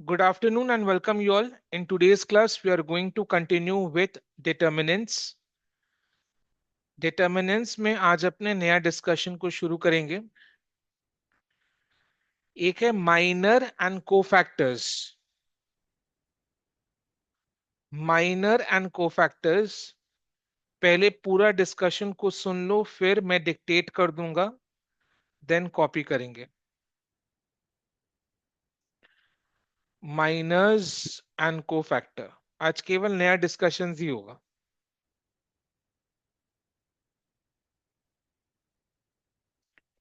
Good afternoon and welcome you all. In today's class, we are going to continue with determinants. Determinants में आज अपने नया discussion को शुरू करेंगे. एक है minor and cofactors. Minor and cofactors. पहले पूरा डिस्कशन को सुन लो, फिर मैं डिक्टेट कर दूंगा, देन कॉपी करेंगे. Minors and cofactor. आज केवल नया डिस्कशन ही होगा.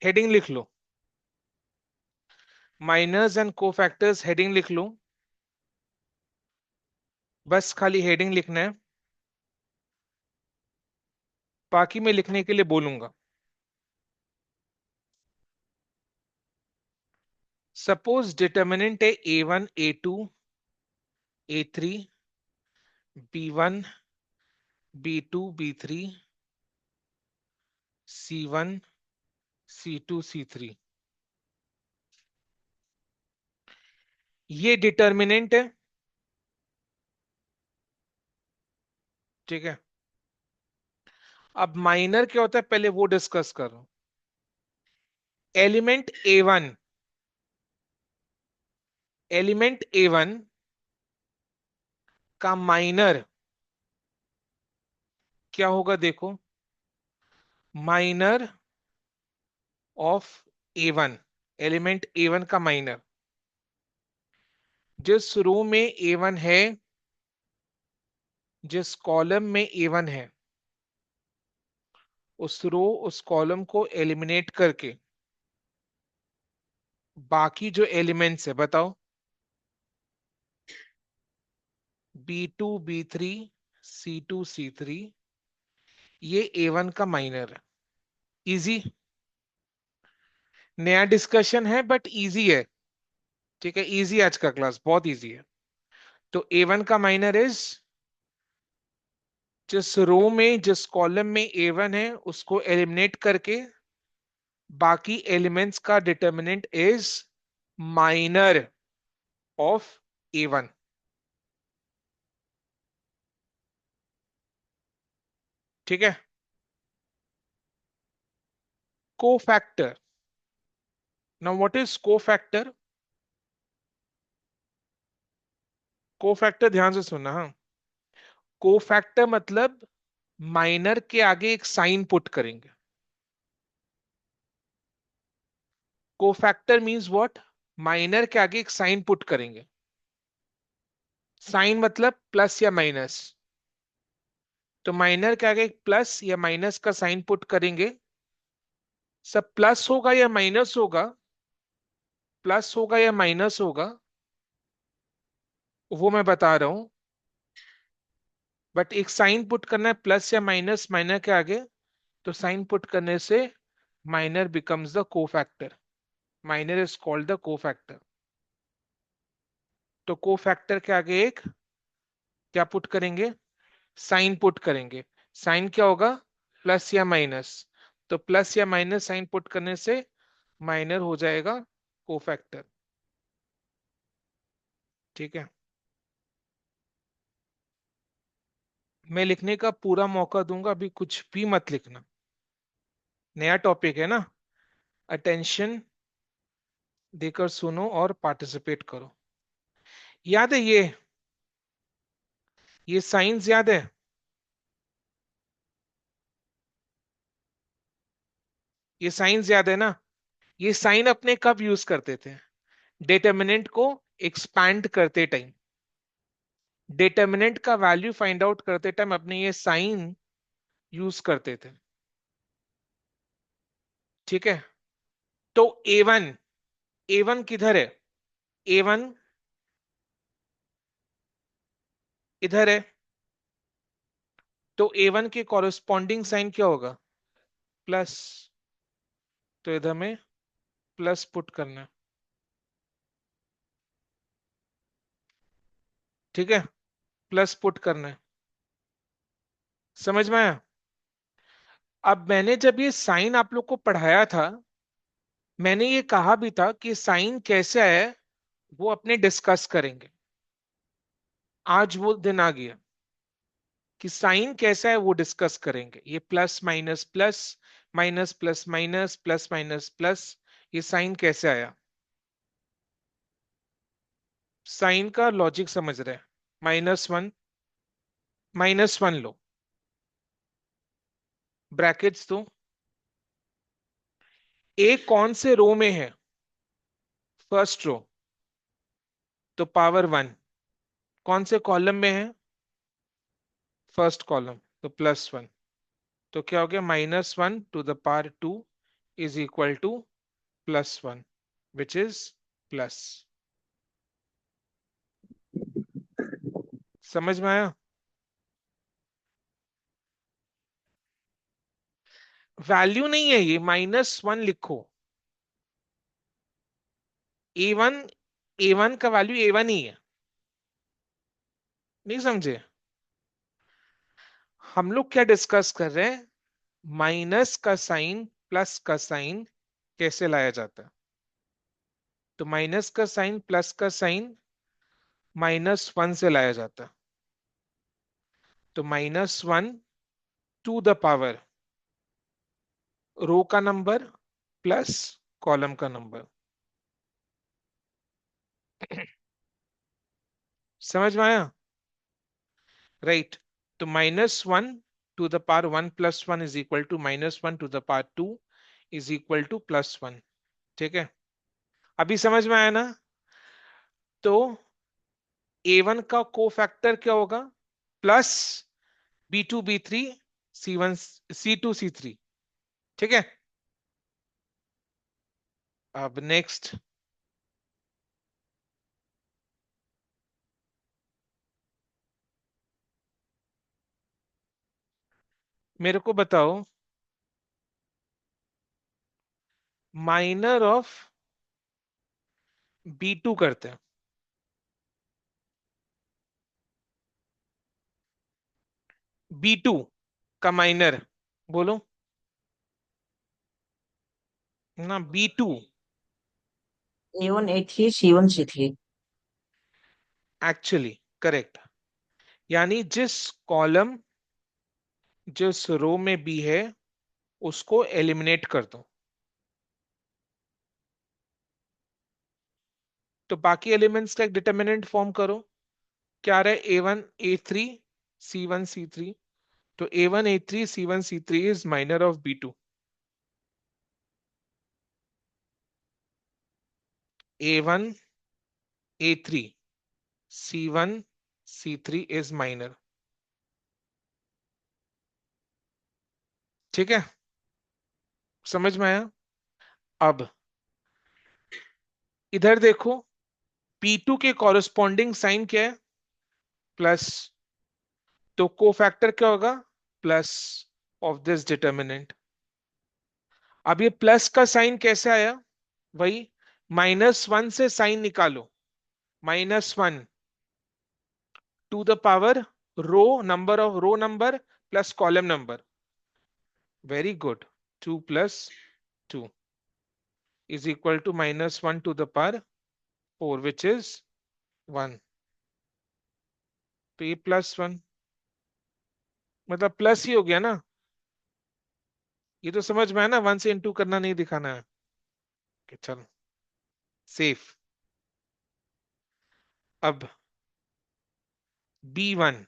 हेडिंग लिख लो. माइनर्स एंड कोफैक्टर्स हेडिंग लिख लो. बस खाली हेडिंग लिखना है, बाकी मैं लिखने के लिए बोलूंगा. सपोज डिटर्मिनेंट है A1 A2 A3 B1 B2 B3 C1 C2 C3. ये डिटर्मिनेंट है. ठीक है. अब माइनर क्या होता है पहले वो डिस्कस करो. एलिमेंट A1, एलिमेंट A1 का माइनर क्या होगा देखो. Minor of A1, element A1 का माइनर जिस रो में A1 है, जिस कॉलम में A1 है, उस रो उस कॉलम को एलिमिनेट करके बाकी जो एलिमेंट्स है बताओ. B2 B3 C2 C3 ये A1 का माइनर है. इजी. नया डिस्कशन है बट इजी है. ठीक है, इजी. आज का क्लास बहुत इजी है. तो A1 का माइनर इज जिस रो में जिस कॉलम में A1 है उसको एलिमिनेट करके बाकी एलिमेंट्स का determinant is minor of A1. ठीक है. Cofactor. Now what is cofactor. Cofactor ध्यान से सुनना. हाँ, कोफैक्टर मतलब माइनर के आगे एक साइन पुट करेंगे. Cofactor means what. माइनर के आगे एक साइन पुट करेंगे. साइन मतलब प्लस या माइनस. तो माइनर के आगे एक प्लस या माइनस का साइन पुट करेंगे. सब प्लस होगा या माइनस होगा, प्लस होगा या माइनस होगा, वो मैं बता रहा हूं. बट एक साइन पुट करना है प्लस या माइनस माइनर के आगे, तो साइन पुट करने से minor becomes the cofactor. Minor is called the cofactor. तो कोफैक्टर के आगे एक क्या पुट करेंगे, साइन पुट करेंगे. साइन क्या होगा, प्लस या माइनस. तो प्लस या माइनस साइन पुट करने से माइनर हो जाएगा कोफैक्टर. ठीक है. मैं लिखने का पूरा मौका दूंगा, अभी कुछ भी मत लिखना. नया टॉपिक है ना. अटेंशन देकर सुनो और पार्टिसिपेट करो. याद है ये साइंस याद है. ये साइंस याद है ना. ये साइन अपने कब यूज करते थे, डिटर्मिनेंट को एक्सपैंड करते टाइम. डिटर्मिनेंट का वैल्यू फाइंड आउट करते टाइम अपने ये साइन यूज करते थे. ठीक है. तो A1, A1 किधर है. A1 इधर है. तो A1 के कॉरेस्पॉन्डिंग साइन क्या होगा, प्लस. तो इधर में प्लस पुट करना है. ठीक है, प्लस पुट करना है. समझ में आया. अब मैंने जब ये साइन आप लोग को पढ़ाया था, मैंने ये कहा भी था कि साइन कैसे आया है, वो अपने डिस्कस करेंगे। आज वो दिन आ गया कि साइन कैसा है वो डिस्कस करेंगे। ये plus minus plus, minus plus minus, plus minus plus, ये साइन कैसे आया? साइन का लॉजिक समझ रहे हैं? -1, -1 लो, ब्रैकेट्स दो। ए कौन से रो में है? फर्स्ट रो, तो पावर 1। कौन से कॉलम में है? फर्स्ट कॉलम, तो +1। तो क्या हो गया? -1 to the power 2 is equal to +1, which is plus. समझ में आया? वैल्यू नहीं है ये, -1 लिखो। A1, A1 का वैल्यू A1 ही है। नहीं समझे? हम लोग क्या डिस्कस कर रहे हैं? माइनस का साइन प्लस का साइन कैसे लाया जाता है। तो माइनस का साइन प्लस का साइन -1 से लाया जाता है। तो -1 टू द पावर रो का नंबर प्लस कॉलम का नंबर। समझ में आया? राइट। तो -1 to the power 1 + 1 is equal to -1 to the power 2 is equal to +1। ठीक है, अभी समझ में आया ना? तो A1 का कोफैक्टर क्या होगा? Plus B2 B3 C1 C2 C3। ठीक है, अब नेक्स्ट मेरे को बताओ, माइनर ऑफ B2 करते हैं। B2 का माइनर बोलो ना। B2 A1 A3 C1 C3। Actually correct, यानी जिस कॉलम जिस रो में बी है उसको एलिमिनेट कर दो, तो बाकी एलिमेंट्स का एक डिटर्मिनेंट फॉर्म करो। क्या रहा है? A1 A3 C1 C3। तो A1 A3 C1 C3 is minor of B2। A1 A3 C1 C3 is minor. ठीक है, समझ में आया? अब इधर देखो, P2 के कॉरेस्पॉन्डिंग साइन क्या है? प्लस। तो कोफैक्टर क्या होगा? Plus of this determinant. अब ये प्लस का साइन कैसे आया? वही, -1 से साइन निकालो। -1 to the power row number of row number plus column number. Very good. 2 + 2 is equal to -1 to the power 4 which is 1। तो ये +1 मतलब प्लस ही हो गया ना। ये तो समझ में है ना, 1 से इंटू करना नहीं दिखाना है कि चल सेफ। अब B1,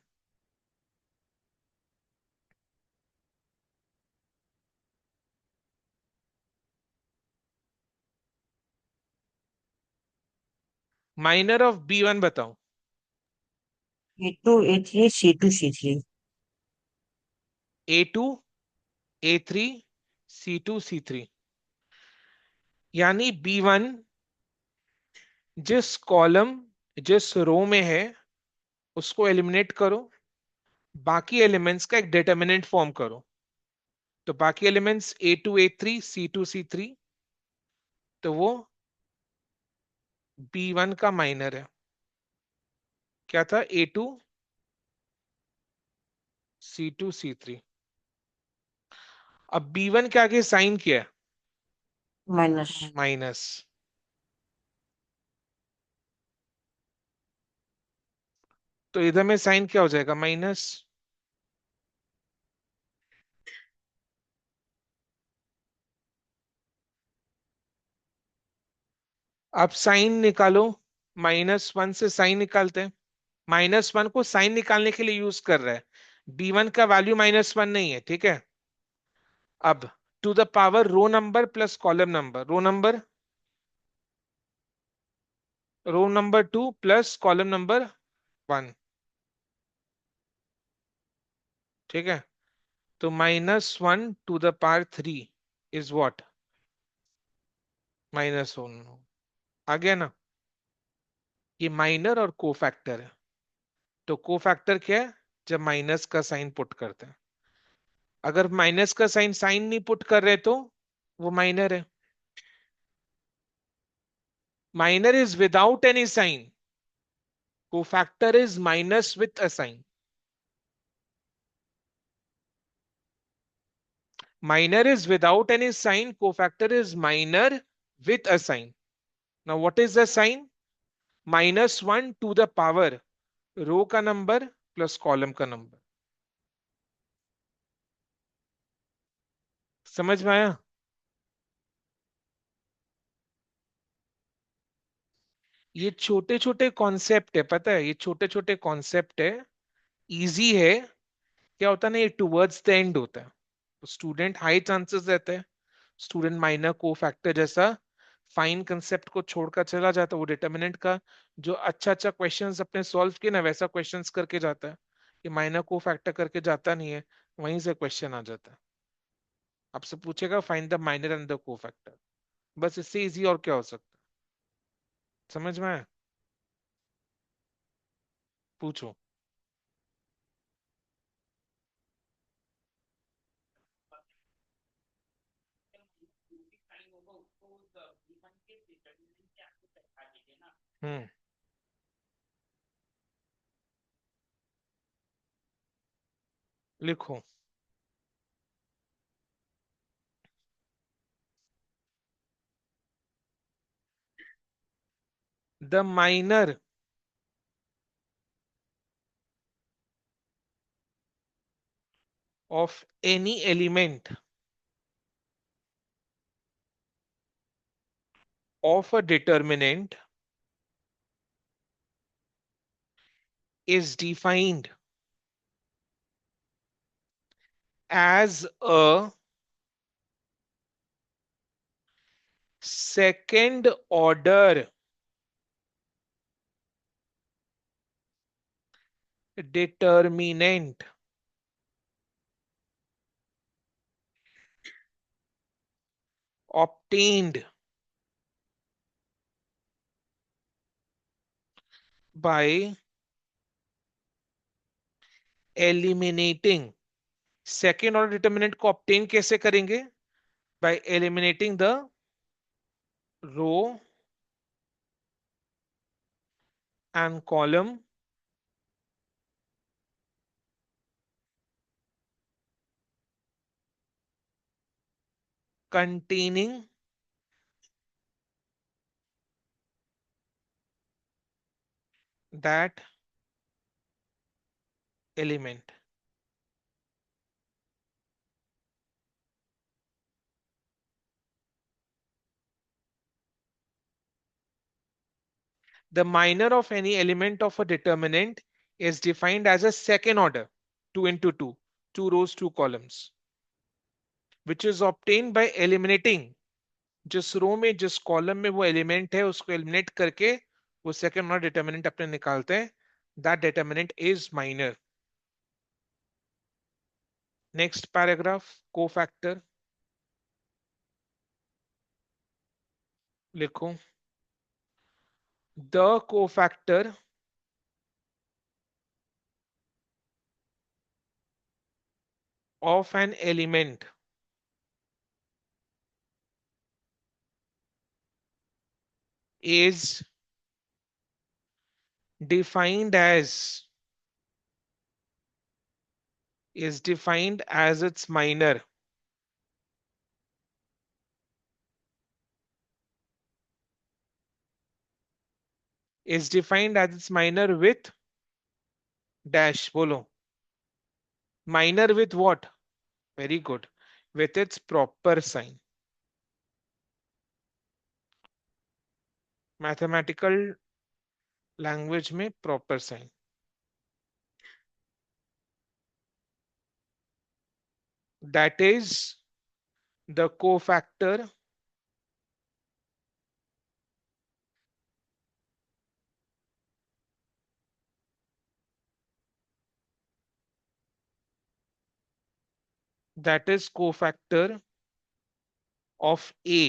माइनर ऑफ B1 बताओ। A2 A3 C2 C3। A2 A3 C2 C3, यानी B1 जिस कॉलम जिस रो में है उसको एलिमिनेट करो, बाकी एलिमेंट्स का एक डिटर्मिनेंट फॉर्म करो। तो बाकी elements A2 A3 C2 C3, तो वो B1 का माइनर है। क्या था? A2 C2 C3। अब B1 के आगे साइन किया है माइनस। माइनस। तो इधर में साइन क्या हो जाएगा, माइनस। अब साइन निकालो, -1 से साइन निकालते हैं। -1 को साइन निकालने के लिए यूज कर रहा है। b1 का वैल्यू -1 नहीं है, ठीक है। अब to the power row number plus column number, row number 2 plus column number 1, ठीक है। तो -1 to the power 3 is what, -1। आ गया ना। ये माइनर और कोफैक्टर है। तो कोफैक्टर क्या है, जब माइनस का साइन पुट करते हैं। अगर माइनस का साइन साइन नहीं पुट कर रहे तो वो माइनर है। Minor is without any sign, cofactor is minus with a sign. Minor is without any sign, cofactor is minor with a sign. Now what is the sign? -1 to the power रो का number plus column का number. समझ में आया। ये छोटे छोटे concept है, पता है, ये छोटे छोटे कॉन्सेप्ट है, इजी है। क्या होता है ना, ये टुवर्ड्स द एंड होता है, तो स्टूडेंट हाई चांसेस रहते हैं, स्टूडेंट माइनर को फैक्टर जैसा फाइन कंसेप्ट को छोड़कर चला जाता है, वो डिटर्मिनेंट का जो अच्छा अच्छा क्वेश्चंस अपने सॉल्व किए ना वैसा क्वेश्चंस करके जाता है। ये माइनर को फैक्टर करके जाता नहीं है, वहीं से क्वेश्चन आ जाता है। आपसे पूछेगा find the minor and the को फैक्टर, बस इससे इजी और क्या हो सकता है। समझ में आया। पूछो। हम्म। लिखो। The minor of any element of a determinant is defined as a second order determinant obtained by eliminating। Second order determinant को ऑब्टेन कैसे करेंगे, by eliminating the row and column containing that element। The minor of any element of a determinant is defined as a second order, 2 into 2, 2 rows 2 columns, which is obtained by eliminating। जिस रो में जिस column में वो element है उसको eliminate करके वो second order determinant अपने निकालते हैं। That determinant is minor. Next paragraph, cofactor. लिखो। The cofactor of an element is defined as its minor with dash बोलो। Minor with what? Very good, with its proper sign. Mathematical language में proper sign. That is the cofactor that is cofactor of A.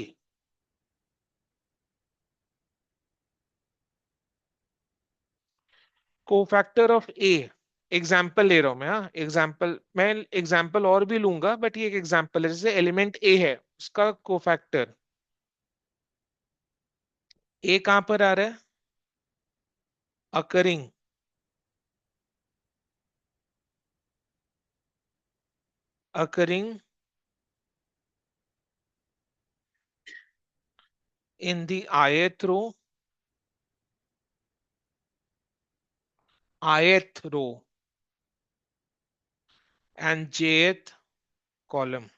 Cofactor of A, example ले रहा हूं मैं, हाँ example, मैं example और भी लूंगा बट ये एक एग्जाम्पल है। जैसे एलिमेंट ए है, उसका कोफैक्टर ए कहां पर आ रहा है? Occurring, occurring in the ith row, ith row and jth column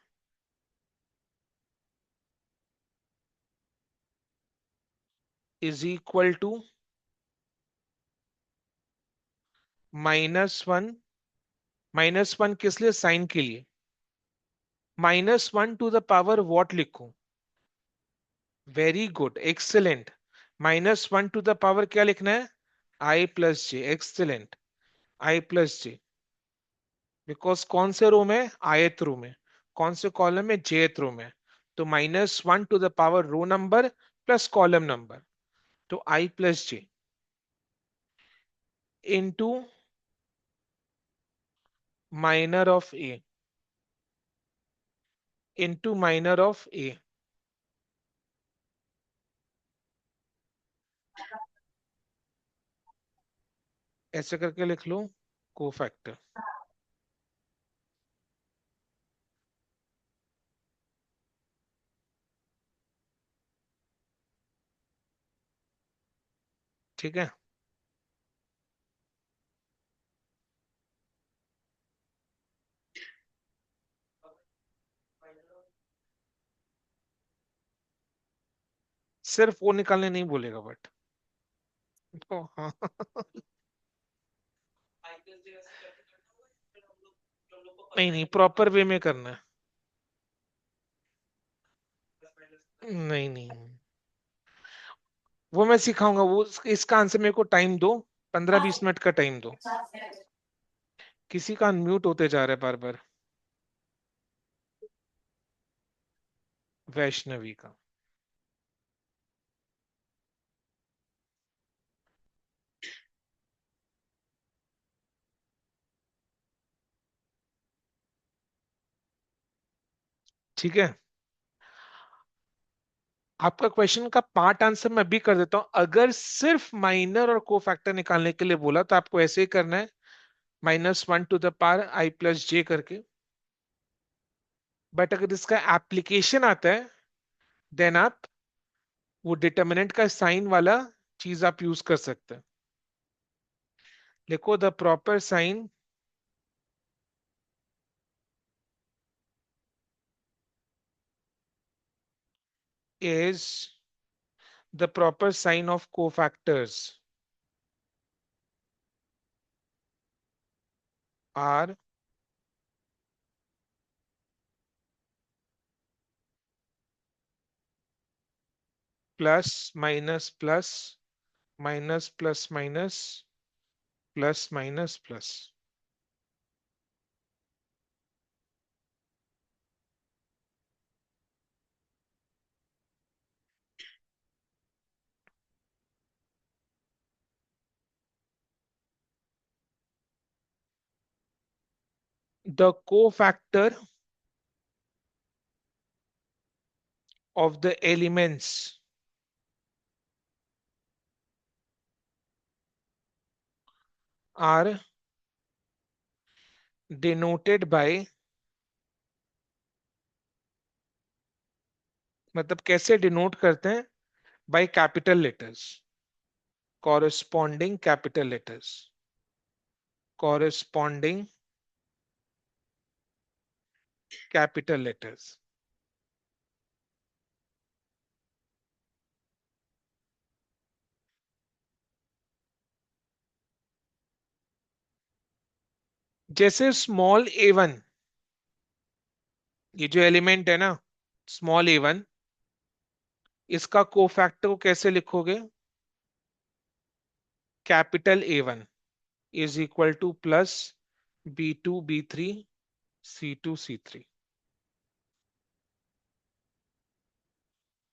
is equal to -1। -1 किस लिए? साइन के लिए। -1 टू द पावर वॉट लिखूं? Very good, excellent. -1 to the power क्या लिखना है? I plus J, excellent. I plus J, because कौन से रो में? आयत रो में। कौन से कॉलम में? जेथ रो में। तो -1 to the power row number plus column number, तो I plus J into minor of A, into minor of A, ऐसे करके लिख लो कोफैक्टर। ठीक है। सिर्फ वो निकालने नहीं बोलेगा बट, तो हाँ। नहीं नहीं, प्रॉपर वे में करना है। नहीं नहीं, वो मैं सिखाऊंगा। वो इसका आंसर मेरे को टाइम दो, 15-20 मिनट का टाइम दो। किसी का अनम्यूट होते जा रहा है बार बार। वैष्णवी का। ठीक है। आपका क्वेश्चन का पार्ट आंसर मैं भी कर देता हूं। अगर सिर्फ माइनर और कोफैक्टर निकालने के लिए बोला तो आपको ऐसे ही करना है, -1 to the power I plus J करके। बट अगर इसका एप्लीकेशन आता है, देन आप वो डिटर्मिनेंट का साइन वाला चीज आप यूज कर सकते हैं। लिखो the proper sign is the proper sign of cofactors are plus minus plus, minus plus minus, plus minus plus. The cofactor of the elements are denoted by, मतलब कैसे डिनोट करते हैं? By capital letters, corresponding capital letters, corresponding capital letters. जैसे small A one, ये जो element है ना, small A one, इसका कोफैक्टर को कैसे लिखोगे? Capital A one is equal to plus B2 B3 C2 C3।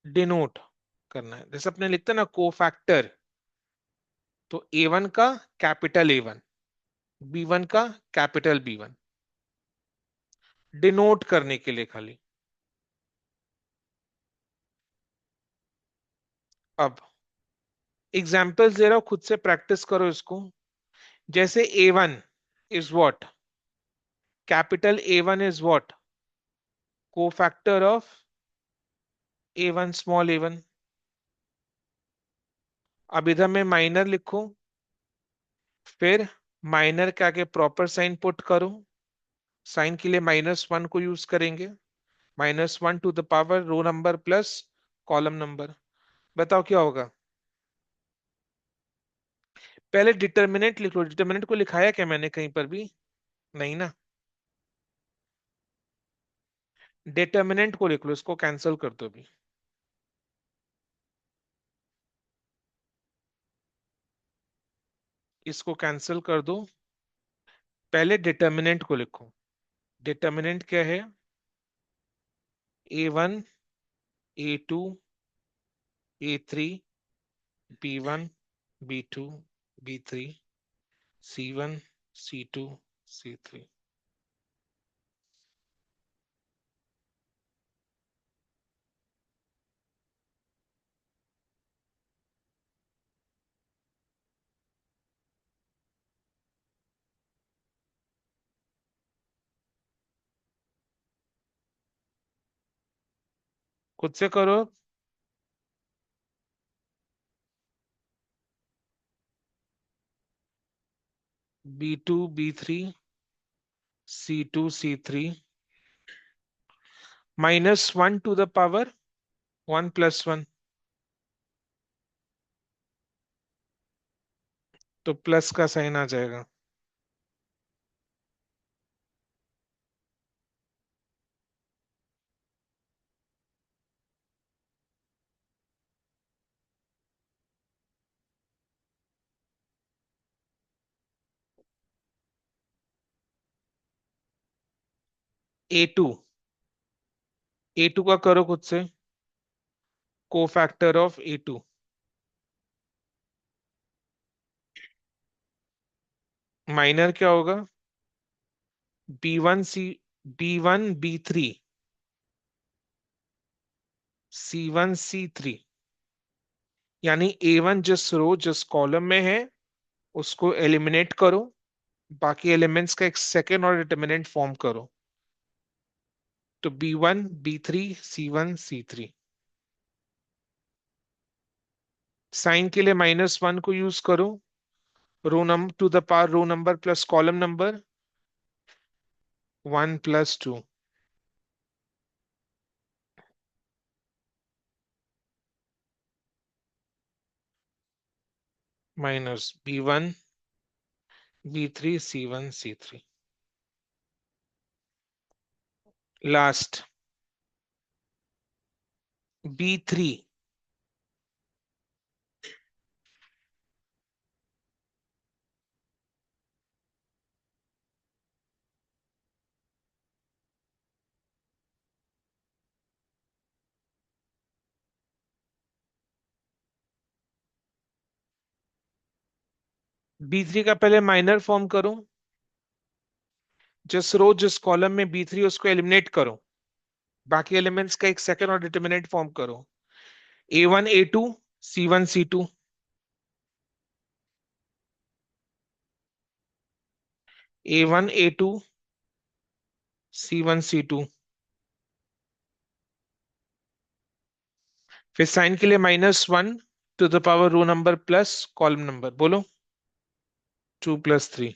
Denote करना है, जैसे अपने लिखते हैं ना कोफैक्टर, तो ए वन का capital A one, B one का कैपिटल बी वन, डिनोट करने के लिए खाली। अब एग्जाम्पल्स दे रहा हूं, खुद से प्रैक्टिस करो इसको। जैसे A one is what, capital A one is what, cofactor of A one small A one. अब इधर में माइनर लिखो, फिर माइनर के आगे प्रॉपर साइन पुट करो। साइन के लिए -1 को यूज करेंगे, -1 to the power row number plus column number. बताओ क्या होगा? पहले डिटर्मिनेंट लिख लो। डिटर्मिनेंट को लिखाया क्या मैंने कहीं पर भी? नहीं ना। डिटर्मिनेंट को लिख लो, इसको कैंसिल कर दो भी। इसको कैंसिल कर दो। पहले डिटर्मिनेंट को लिखो। डिटर्मिनेंट क्या है? A1 A2 A3 B1 B2 B3 C1 C2 C3। खुद से करो। B2 B3 C2 C3, -1 to the power 1 + 1, तो प्लस का साइन आ जाएगा। A2, A2 का करो खुद से, कोफैक्टर ऑफ A2। माइनर क्या होगा? B1 B3 C1 C3, यानी A1 जिस रो जिस कॉलम में है उसको एलिमिनेट करो, बाकी एलिमेंट्स का एक सेकेंड और डिटर्मिनेंट फॉर्म करो। तो B1 B3 C1 C3। Sign के लिए -1 को यूज करो, row number to the power row number plus column number 1 + 2, -B1 B3 C1 C3। Last B3, B3 का पहले माइनर फॉर्म करो, जिस रो जिस कॉलम में B3 उसको एलिमिनेट करो, बाकी एलिमेंट्स का एक सेकंड और डिटर्मिनेंट फॉर्म करो। A1 A2 C1 C2, A1 A2 C1 C2। फिर साइन के लिए -1 to the power row number plus column number, बोलो 2 + 3।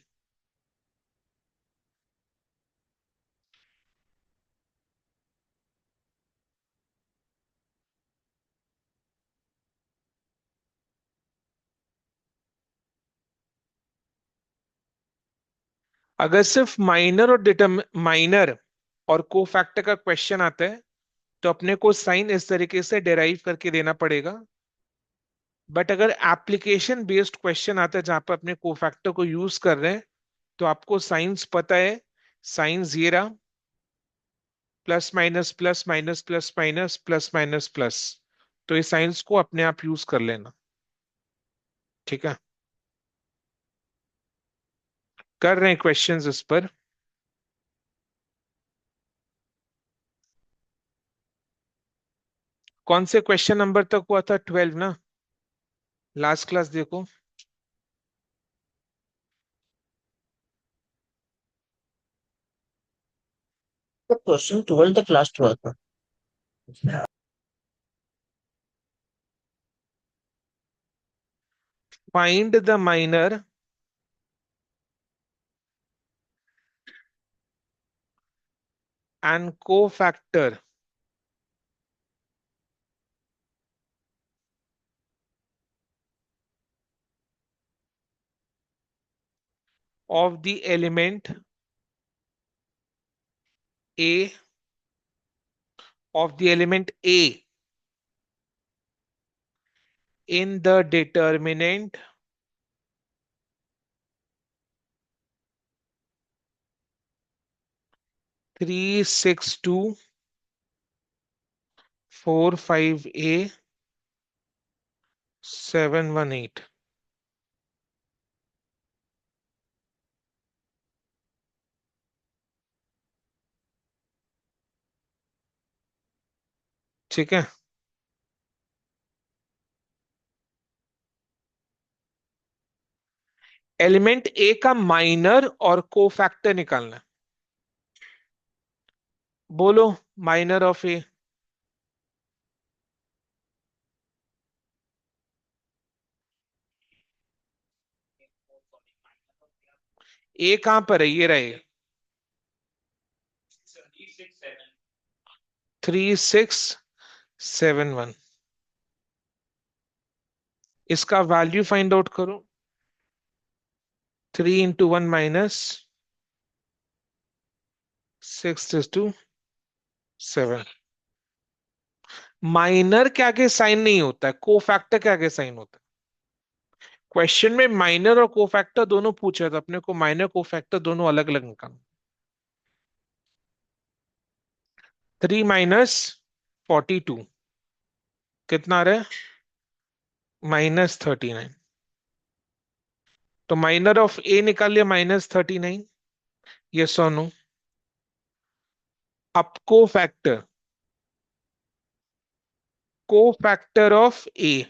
अगर सिर्फ माइनर और माइनर और कोफैक्टर का क्वेश्चन आता है तो अपने को साइन इस तरीके से डिराइव करके देना पड़ेगा। बट अगर एप्लीकेशन बेस्ड क्वेश्चन आता है जहां पर अपने कोफैक्टर को यूज कर रहे हैं तो आपको साइंस पता है। साइंस ये रहा, plus minus plus minus plus minus plus minus plus. तो इस साइंस को अपने आप यूज कर लेना। ठीक है, कर रहे हैं क्वेश्चंस इस पर। कौन से क्वेश्चन नंबर तक हुआ था? 12 ना? लास्ट क्लास देखो। तो क्वेश्चन 12 तक लास्ट हुआ था। Find the minor and cofactor of the element A, of the element A in the determinant 36245A 718। ठीक है, एलिमेंट ए का माइनर और कोफैक्टर निकालना है। बोलो, माइनर ऑफ ए। ए कहां पर है? ये रहे 3671। इसका वैल्यू फाइंड आउट करो। 3 into 1 - 6 is to 7। माइनर के आगे साइन नहीं होता है, कोफैक्टर के आगे साइन होता है। क्वेश्चन में माइनर और कोफैक्टर दोनों पूछा था अपने को, माइनर कोफैक्टर दोनों अलग अलग निकालना। 3 - 42 कितना आ रहा है? -39। तो माइनर ऑफ ए निकाल लिया -39। ये सोनू। अब कोफैक्टर, कोफैक्टर ऑफ ए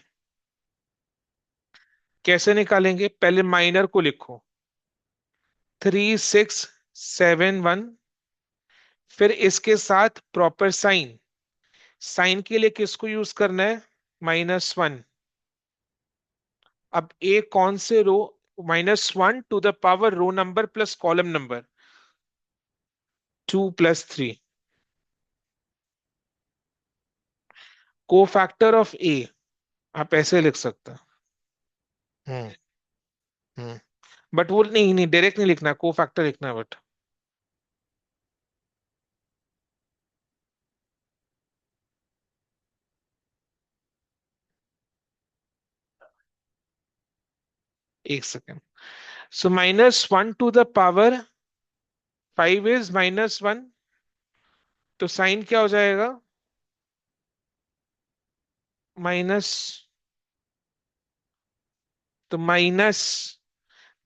कैसे निकालेंगे? पहले माइनर को लिखो 3671, फिर इसके साथ प्रॉपर साइन। साइन के लिए किसको यूज करना है? -1। अब ए कौन से row? -1 to the power row number plus column number, 2 + 3। Cofactor of A आप ऐसे लिख सकते हैं। हम्म हम्म बट वो नहीं नहीं, डायरेक्ट नहीं लिखना, कोफैक्टर लिखना है बट। एक second. So -1 to the power 5 is -1। तो साइन क्या हो जाएगा? माइनस, तो माइनस,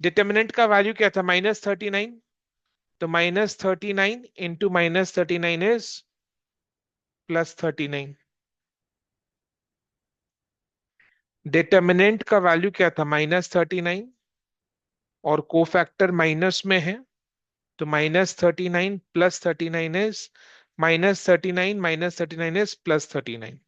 डिटर्मिनेंट का वैल्यू क्या था? -39। तो -39 इंटू -39 इज +39। डिटर्मिनेंट का वैल्यू क्या था? -39, और कोफैक्टर माइनस में है। तो -39 +39 इज -39 -39 इज +39।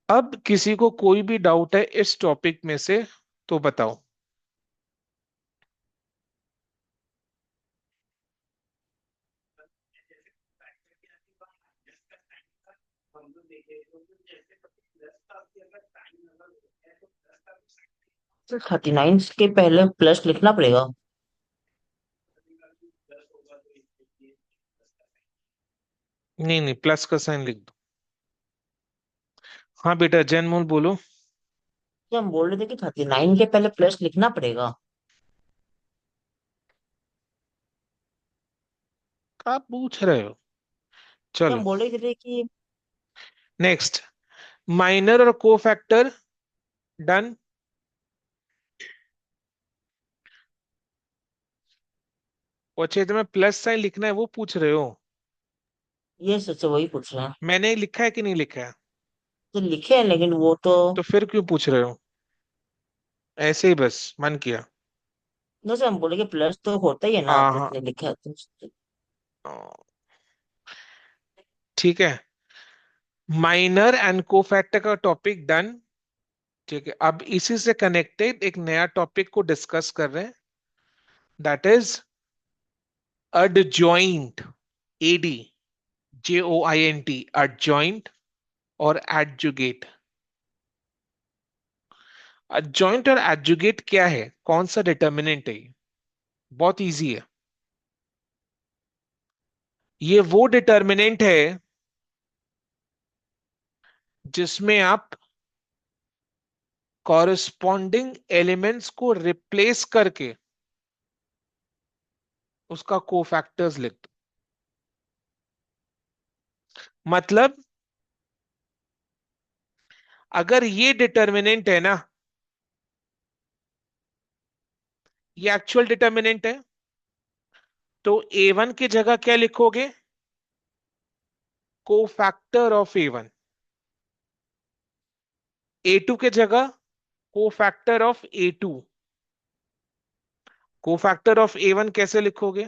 अब किसी को कोई भी डाउट है इस टॉपिक में से तो बताओ। तो 39 के पहले प्लस लिखना पड़ेगा। नहीं नहीं, प्लस का साइन लिख दो। हाँ बेटा, जैनमोल बोलो। तो हम बोल रहे थे कि 39 के पहले प्लस लिखना पड़ेगा। आप पूछ रहे हो। तो चलो हम बोल रहे थे कि नेक्स्ट, माइनर और कोफैक्टर डन। और क्षेत्र में प्लस साइन लिखना है वो पूछ रहे हो। ये सच से वही पूछ रहे हैं। मैंने लिखा है कि नहीं लिखा है? तो लिखे हैं लेकिन वो तो। तो फिर क्यों पूछ रहे हो? ऐसे ही बस मन किया। no, से हम बोले कि प्लस तो होता ही है ना, हाँ तो हाँ। इसलिए लिखा है तो। ठीक है, माइनर एंड कोफैक्टर का टॉपिक डन। ठीक है, अब इसी से कनेक्टेड एक नया टॉपिक को डिस्कस कर रहे हैं, that is adjoint, A D, JOINT, adjoint और adjugate। adjoint और adjugate क्या है, कौन सा डिटर्मिनेंट है ये? बहुत इजी है। ये वो डिटर्मिनेंट है जिसमें आप कॉरस्पॉन्डिंग एलिमेंट्स को रिप्लेस करके उसका कोफैक्टर्स लिख दो। मतलब अगर ये डिटर्मिनेंट है ना, ये एक्चुअल डिटर्मिनेंट है, तो A1 की जगह क्या लिखोगे? Cofactor of A1। A2 के जगह cofactor of A2। Cofactor of A1 कैसे लिखोगे?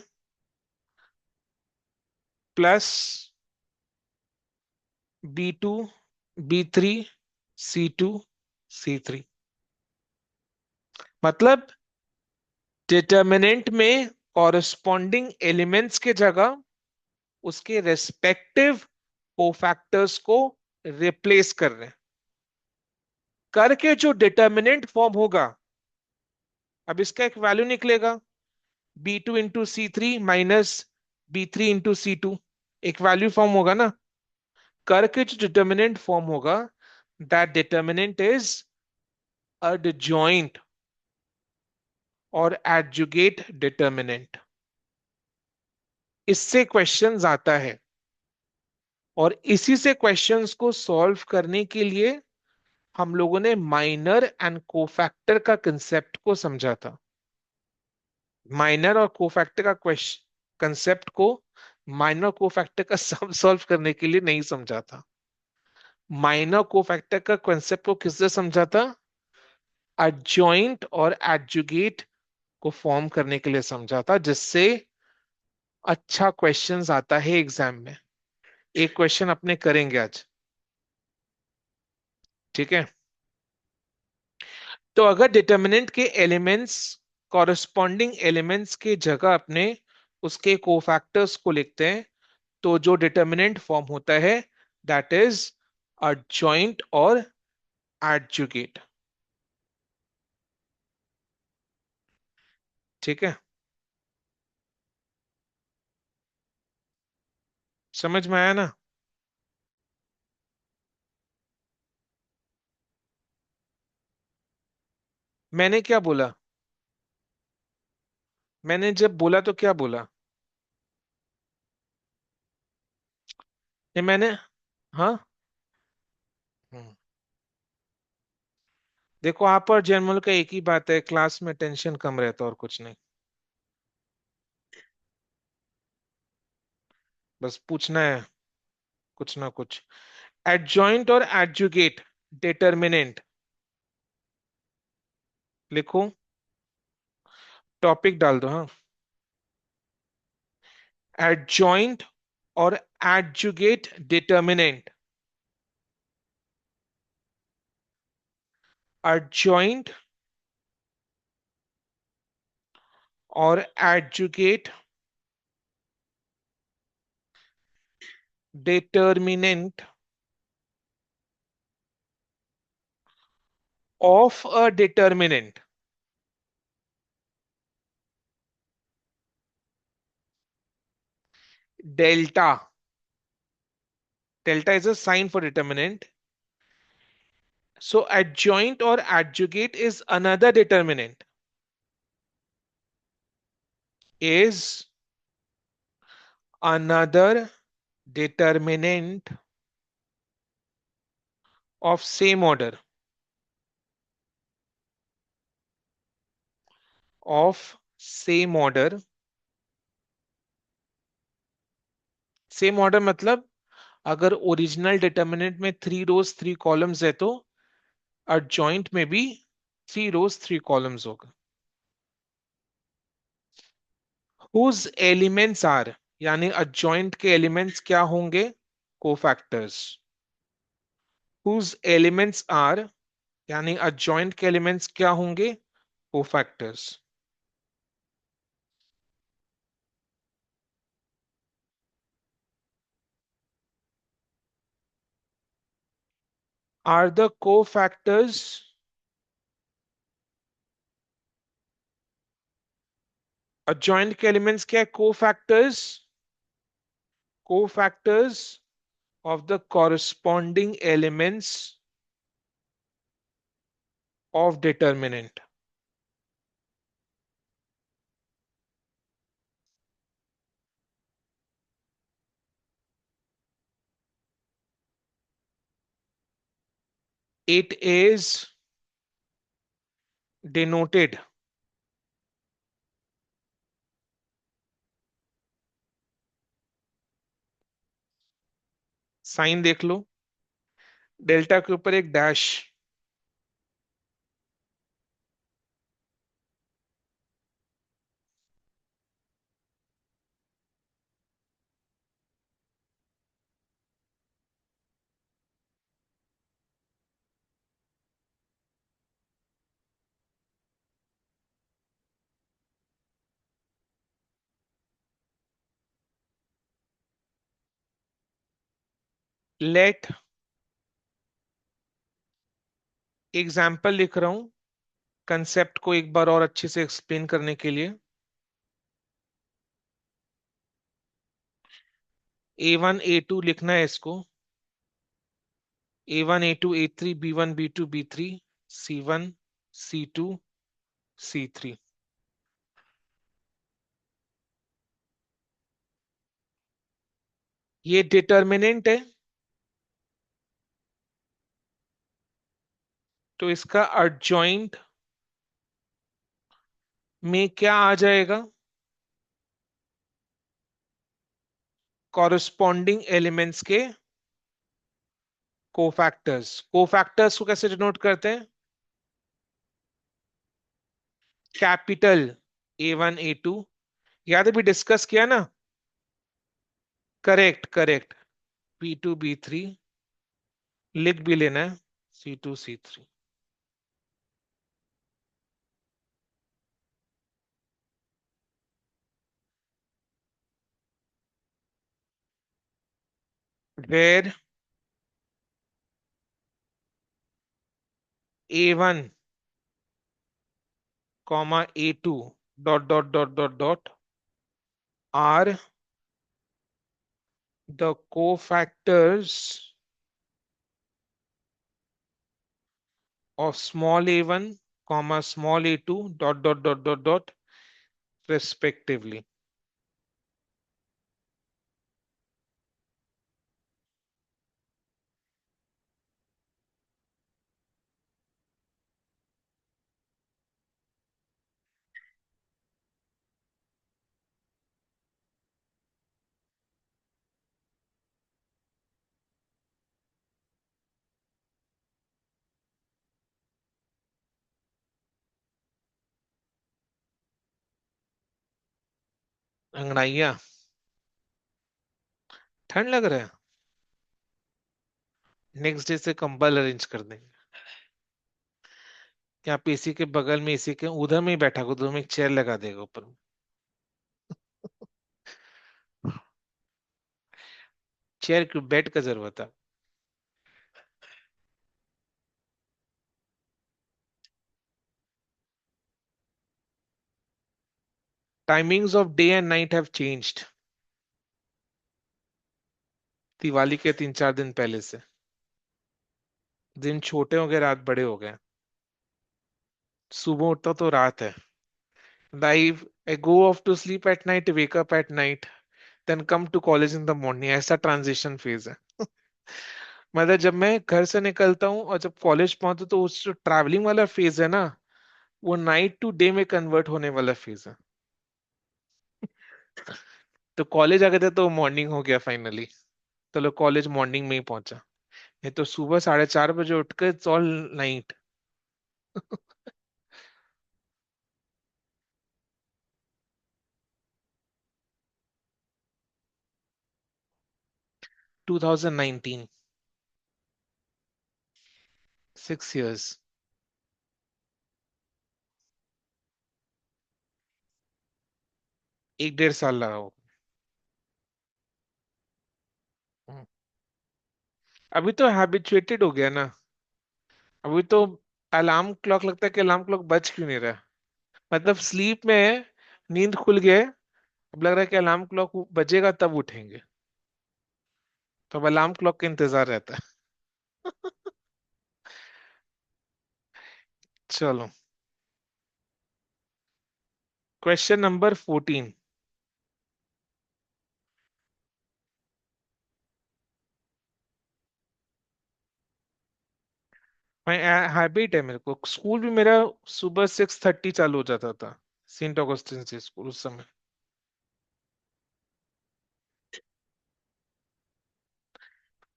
Plus B2, B3, C2, C3। मतलब डिटर्मिनेंट में कॉरस्पॉन्डिंग एलिमेंट्स के जगह उसके रेस्पेक्टिव कोफैक्टर्स को रिप्लेस कर रहे हैं। करके जो डिटर्मिनेंट फॉर्म होगा, अब इसका एक वैल्यू निकलेगा, B2 × C3 minus B3 × C2। एक वैल्यू फॉर्म होगा ना। करके जो डिटर्मिनेंट फॉर्म होगा, दैट डिटर्मिनेंट इज adjoint और adjugate डिटर्मिनेंट। इससे क्वेश्चंस आता है, और इसी से क्वेश्चंस को सॉल्व करने के लिए हम लोगों ने माइनर एंड कोफैक्टर का कंसेप्ट को समझा था। माइनर और कोफैक्टर का क्वेश्चन कंसेप्ट को माइनर कोफैक्टर का सम सॉल्व करने के लिए नहीं समझा था। माइनर कोफैक्टर का कंसेप्ट को किससे समझा था? adjoint और adjugate को फॉर्म करने के लिए समझा था, जिससे अच्छा क्वेश्चंस आता है एग्जाम में। एक क्वेश्चन अपने करेंगे आज। ठीक है, तो अगर डिटर्मिनेंट के एलिमेंट्स कॉरस्पॉन्डिंग एलिमेंट्स के जगह अपने उसके कोफैक्टर्स को लिखते हैं, तो जो डिटर्मिनेंट फॉर्म होता है दैट इज adjoint और adjugate। ठीक है, समझ में आया ना? मैंने क्या बोला? मैंने जब बोला तो क्या बोला? ये मैंने, हाँ। हम्म। देखो, आप और जयमल का एक ही बात है, क्लास में टेंशन कम रहता और कुछ नहीं। बस पूछना है कुछ ना कुछ। एडजॉइंट और एडजुगेट डिटर्मिनेंट लिखो, टॉपिक डाल दो। हाँ, एडजॉइंट और एडजुगेट डिटर्मिनेंट। एडजॉइंट और adjugate determinant of a determinant. Delta, delta is a sign for determinant. So adjoint or adjugate is another determinant. Is another determinant of same order. Of same order. Same order मतलब अगर original determinant में 3 rows 3 columns है तो adjoint में भी 3 rows 3 columns होगा. whose elements are, यानी adjoint के एलिमेंट्स क्या होंगे? कोफैक्टर्स. whose elements are, यानी adjoint के एलिमेंट्स क्या होंगे? Cofactors. Are the cofactors adjoint के एलिमेंट्स क्या है? Cofactors. Cofactors of the corresponding elements of determinant. It is denoted. साइन देख लो, डेल्टा के ऊपर एक डैश. लेट, एग्जाम्पल लिख रहा हूं कंसेप्ट को एक बार और अच्छे से एक्सप्लेन करने के लिए. A1 A2 लिखना है इसको. A1 A2 A3 B1 B2 B3 C1 C2 C3. ये डिटर्मिनेंट है तो इसका adjoint में क्या आ जाएगा? कॉरस्पॉन्डिंग एलिमेंट्स के कोफैक्टर्स. कोफैक्टर्स को कैसे डिनोट करते हैं? Capital A1 A2. याद है भी डिस्कस किया ना. Correct correct. B2 B3 लिख भी लेना है. C2 C3. Where A1 comma A2 dot dot dot dot dot are the cofactors of small a1 comma small a2 dot dot dot dot dot respectively. अंगड़ाइया, ठंड लग रहा है. नेक्स्ट डे से कंबल अरेंज कर देंगे. यहाँ पे एसी के बगल में, एसी के उधर में ही बैठा को उधर में एक चेयर लगा देगा ऊपर में. चेयर क्यों, बेड का जरूरत है. Timings of day and night have changed. Diwali के 3-4 दिन पहले से। दिन छोटे हो गए, रात बड़े हो गए। सुबह उठता तो रात है। I go off to sleep at night, wake up at night, then come to college in the morning। ऐसा ट्रांजिशन फेज है। मतलब जब मैं घर से निकलता हूँ और जब कॉलेज पहुंचता तो उस जो ट्रैवलिंग वाला फेज है ना, वो नाइट टू डे में कन्वर्ट होने वाला फेज है। तो कॉलेज आ गए थे तो मॉर्निंग हो गया फाइनली। तो लोग कॉलेज मॉर्निंग में ही पहुंचा। नहीं तो सुबह 4:30 बजे उठ के इट्स ऑल नाइट। 2019। 6 years। 1-1.5 साल लगा वो। हम्म। अभी तो हैबिचुएटेड हो गया ना। अभी तो अलार्म क्लॉक लगता है कि अलार्म क्लॉक बज क्यों नहीं रहा। मतलब स्लीप में है, नींद खुल गए, अब लग रहा है कि अलार्म क्लॉक बजेगा तब उठेंगे। तो अब अलार्म क्लॉक का इंतजार रहता है। चलो, क्वेश्चन नंबर 14। मैं हैबिट है मेरे को, स्कूल भी मेरा सुबह 6:30 चालू हो जाता था। सेंट ऑगस्टिन से स्कूल उस समय।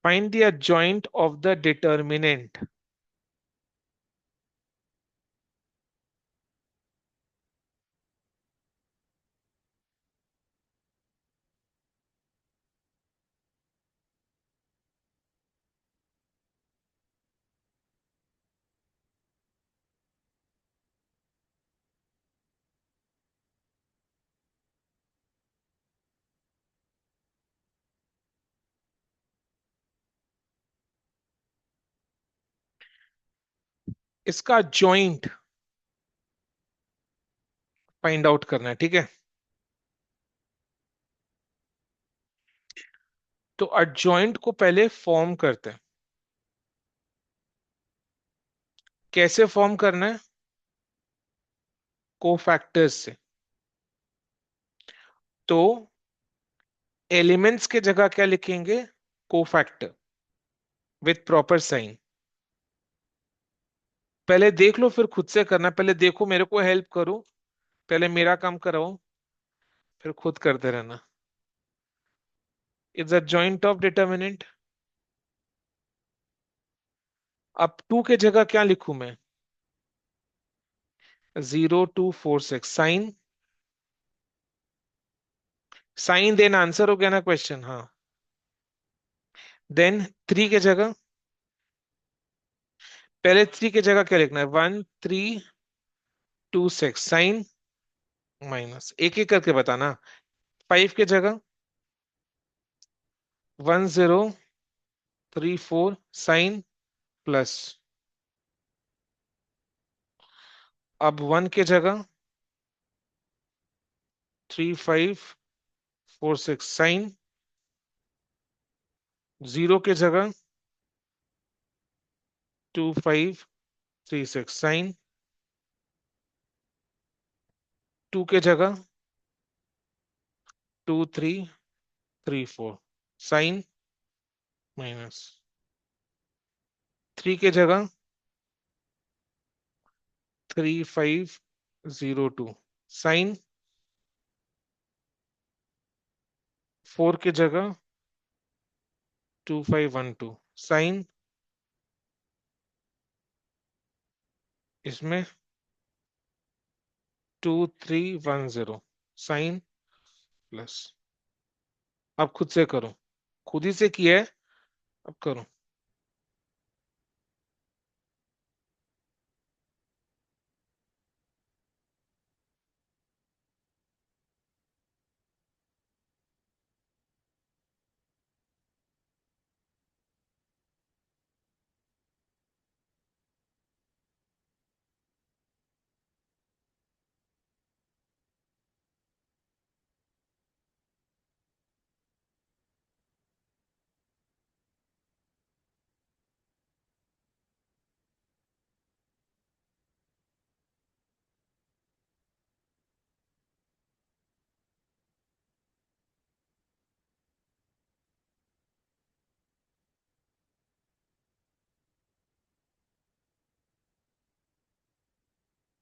Find the adjoint of the determinant. इसका जॉइंट फाइंड आउट करना है, ठीक है। तो adjoint को पहले फॉर्म करते हैं। कैसे फॉर्म करना है? कोफैक्टर्स से। तो एलिमेंट्स के जगह क्या लिखेंगे? Cofactor with proper sign. पहले देख लो फिर खुद से करना। पहले देखो, मेरे को हेल्प करो, पहले मेरा काम कराओ, फिर खुद करते रहना। Is a joint of determinant. अब टू के जगह क्या लिखूं मैं? 0, 2, 4, 6 साइन। साइन देन आंसर हो गया ना क्वेश्चन, हाँ। देन थ्री के जगह, पहले थ्री के जगह क्या लिखना है? 1, 3, 2, 6 साइन माइनस, एक एक करके बताना। 5 के जगह 1, 0, 3, 4 साइन प्लस। अब 1 के जगह 3, 5, 4, 6 साइन। 0 के जगह 2, 5, 3, 6 साइन। 2 के जगह 2, 3, 3, 4 साइन माइनस। 3 के जगह 3, 5, 0, 2 साइन। 4 के जगह 2, 5, 1, 2 साइन। इसमें 2, 3, 1, 0 साइन प्लस। अब खुद से करो, खुद ही से किया है, अब करो।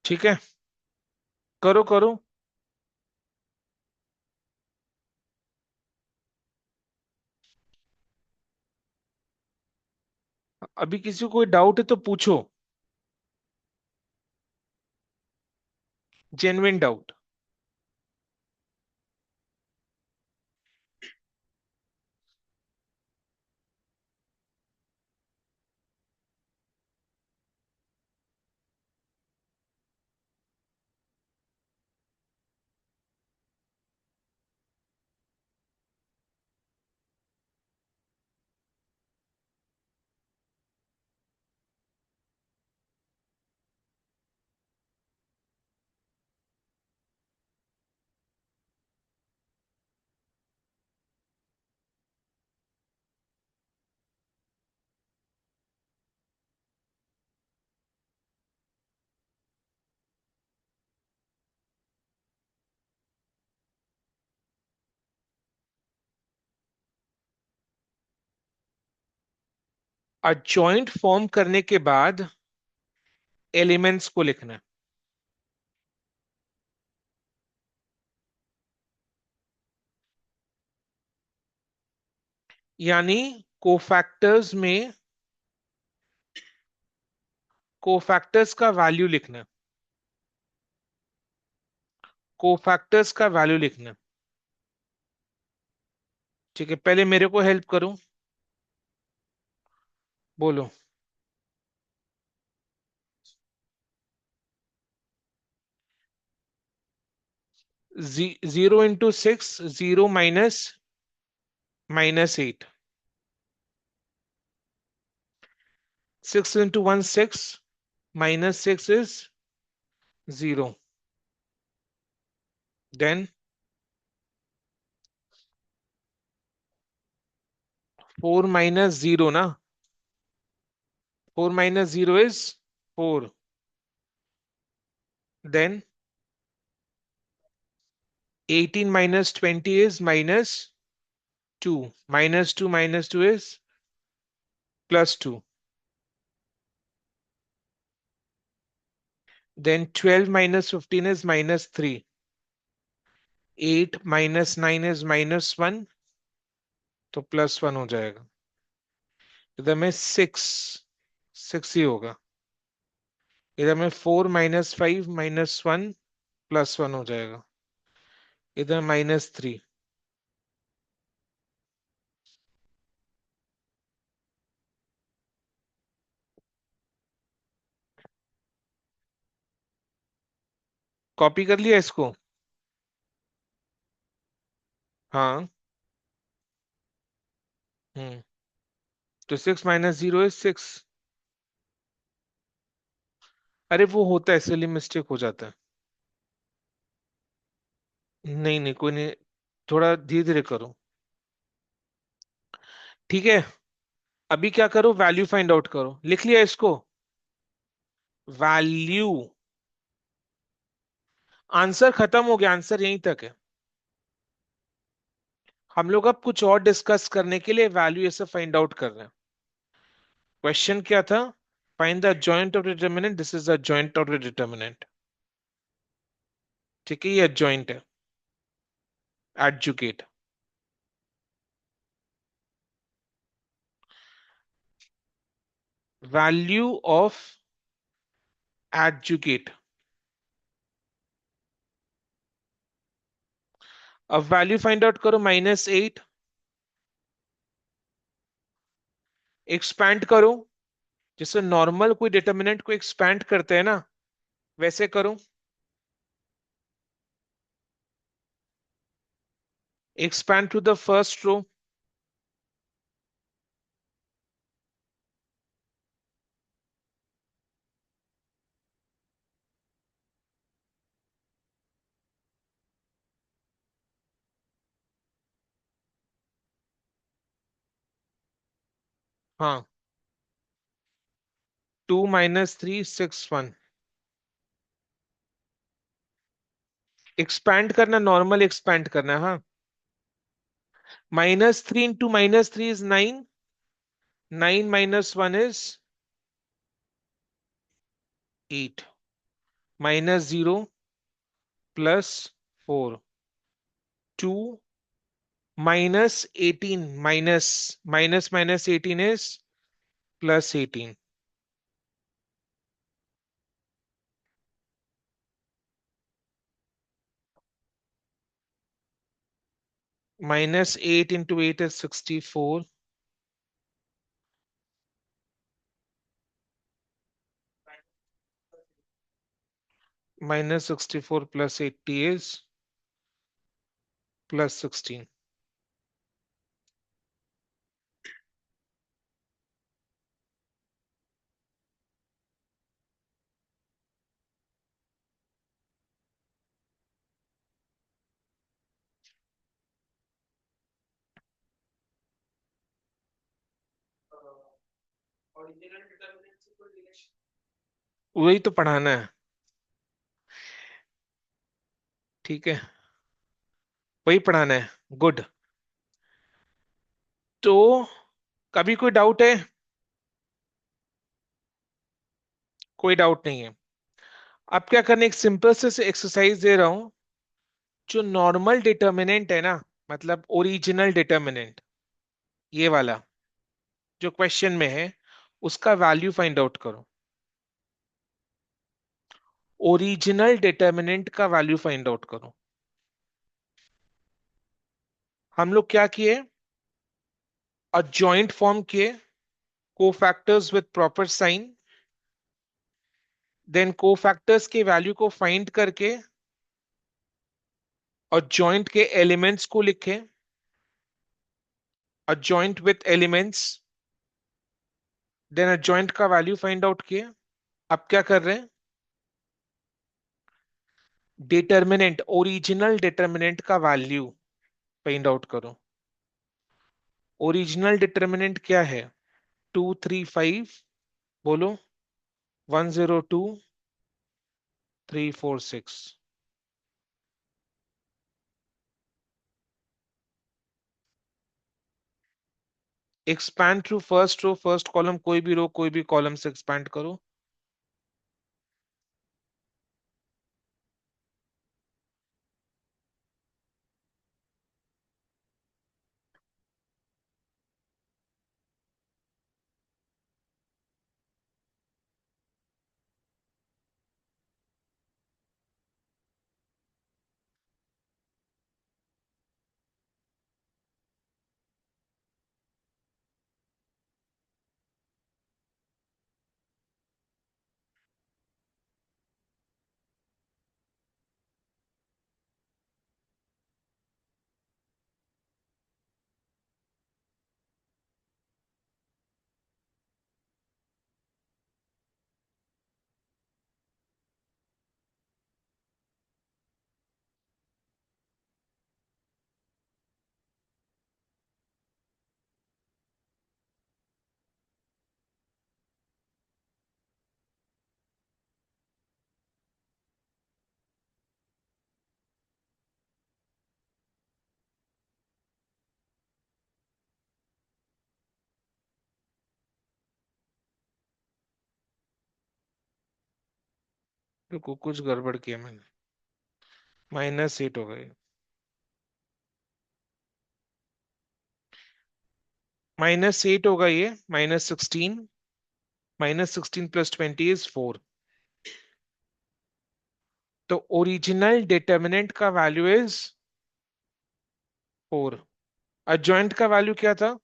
ठीक है, करो करो। अभी किसी को कोई डाउट है तो पूछो, जेन्युइन डाउट। जॉइंट फॉर्म करने के बाद एलिमेंट्स को लिखना है। यानी कोफैक्टर्स में कोफैक्टर्स का वैल्यू लिखना है। कोफैक्टर्स का वैल्यू लिखना है। ठीक है, पहले मेरे को हेल्प करो, बोलो। 0 into 6, 0 - -8। 6 into 1, 6, -6 is 0। Then 4 - 0 ना, 4 - 0 is 4। Then 18 - 20 is -2। -2 is +2। Then 12 - 15 is -3। 8 - 9 is -1, तो +1 हो जाएगा। इधर में 6 ही होगा। इधर में 4 - 5 -1, +1 हो जाएगा। इधर -3। कॉपी कर लिया इसको? हाँ। हम्म। तो 6 - 0 is 6। अरे वो होता है, इसलिए मिस्टेक हो जाता है। नहीं नहीं, कोई नहीं, थोड़ा धीरे धीरे करो। ठीक है, अभी क्या करो, वैल्यू फाइंड आउट करो। लिख लिया इसको? वैल्यू। आंसर खत्म हो गया, आंसर यहीं तक है। हम लोग अब कुछ और डिस्कस करने के लिए वैल्यू ये सब फाइंड आउट कर रहे हैं। क्वेश्चन क्या था? Find the joint of determinant. This is the joint of the determinant. ठीक है, ये जॉइंट है। एडजुकेट। Value of adjugate. अब वैल्यू फाइंड आउट करो, -8। एक्सपैंड करो, जैसे नॉर्मल कोई डिटर्मिनेंट को एक्सपैंड करते हैं ना, वैसे करो। Expand to the first row. हाँ। 2 - 3 6 1। एक्सपैंड करना, नॉर्मल एक्सपैंड करना, हाँ। -3 into -3 is 9। 9 - 1 is 8। -0 +4, 2 -18, minus 18 is +18, -8 into 8 is 64, -64 +80 is +16. वही तो पढ़ाना है। ठीक है, वही पढ़ाना है। गुड। तो कभी कोई डाउट है? कोई डाउट नहीं है। अब क्या करना है, एक सिंपल से एक्सरसाइज दे रहा हूं। जो नॉर्मल डिटर्मिनेंट है ना, मतलब ओरिजिनल डिटर्मिनेंट, ये वाला जो क्वेश्चन में है, उसका वैल्यू फाइंड आउट करो। ओरिजिनल डिटर्मिनेंट का वैल्यू फाइंड आउट करो। हम लोग क्या किए, और जॉइंट फॉर्म किए, cofactors with proper sign, then cofactors के वैल्यू को फाइंड करके और जॉइंट के एलिमेंट्स को लिखे, adjoint with elements, then joint का वैल्यू फाइंड आउट किए। अब क्या कर रहे हैं, डिटर्मिनेंट, ओरिजिनल डिटर्मिनेंट का वैल्यू फाइंड आउट करो। ओरिजिनल डिटर्मिनेंट क्या है? 235, बोलो। 102 346। Expand through first row, first column, कोई भी रो कोई भी कॉलम से एक्सपैंड करो। देखो कुछ गड़बड़ किया मैंने। -8 हो गई। -8 होगा ये, -16, -16 +20 इज 4। तो ओरिजिनल डिटर्मिनेंट का वैल्यू इज 4। adjoint का वैल्यू क्या था?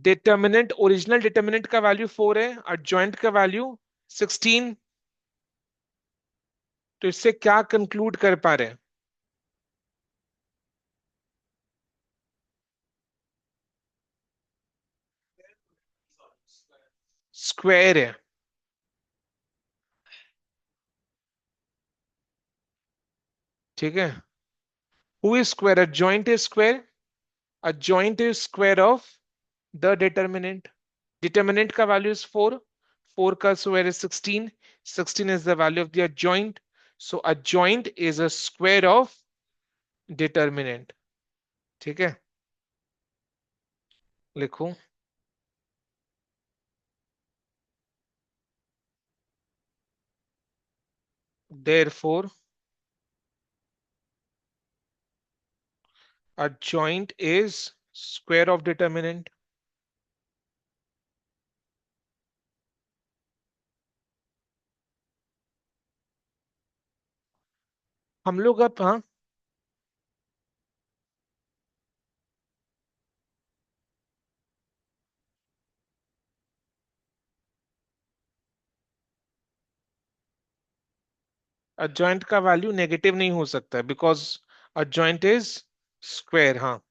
डिटर्मिनेंट, ओरिजिनल डिटर्मिनेंट का वैल्यू 4 है, adjoint का वैल्यू 16। तो इससे क्या कंक्लूड कर पा रहे हैं? स्क्वायर है। ठीक है। Who is square? adjoint is square, adjoint is square of the determinant. Determinant का value is 4, 4 का square is 16, 16 is the value of the adjoint, so adjoint is a square of determinant। ठीक है, लिखो। therefore a joint is square of determinant. हम लोग अब, हाँ, adjoint का वैल्यू नेगेटिव नहीं हो सकता बिकॉज adjoint इज स्क्वायर, हाँ।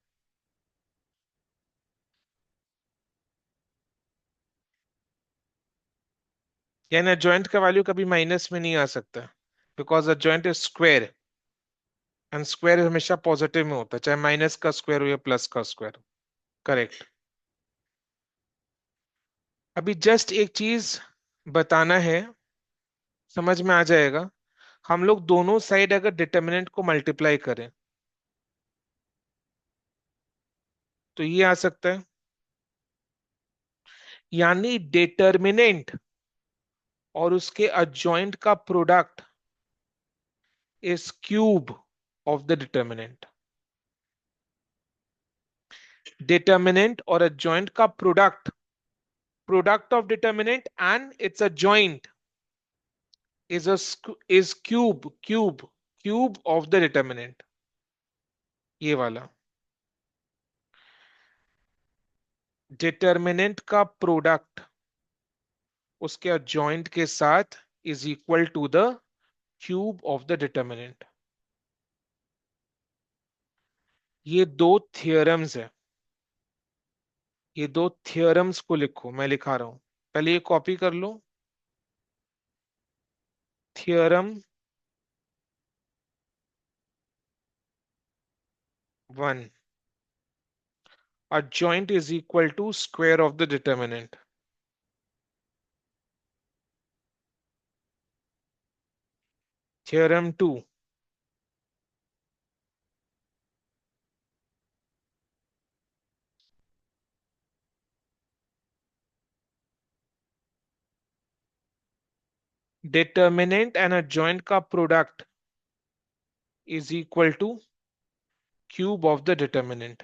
यानी adjoint का वैल्यू कभी माइनस में नहीं आ सकता because adjoint is square, and square हमेशा पॉजिटिव में होता है, चाहे माइनस का स्क्वायर हो या प्लस का स्क्वायर। करेक्ट। अभी जस्ट एक चीज बताना है, समझ में आ जाएगा। हम लोग दोनों साइड अगर डिटर्मिनेंट को मल्टीप्लाई करें तो ये आ सकता है, यानी डिटर्मिनेंट और उसके adjoint का product is cube of the determinant. Determinant और adjoint का product, product of determinant and it's adjoint is cube of the determinant, ये वाला। डिटर्मिनेंट का प्रोडक्ट उसके adjoint के साथ is equal to the cube of the determinant. ये दो थियरम्स है, ये दो थियरम्स को लिखो, मैं लिखा रहा हूं, पहले ये कॉपी कर लो। Theorem one, adjoint is equal to square of the determinant. Theorem 2, determinant and adjoint का product is equal to cube of the determinant.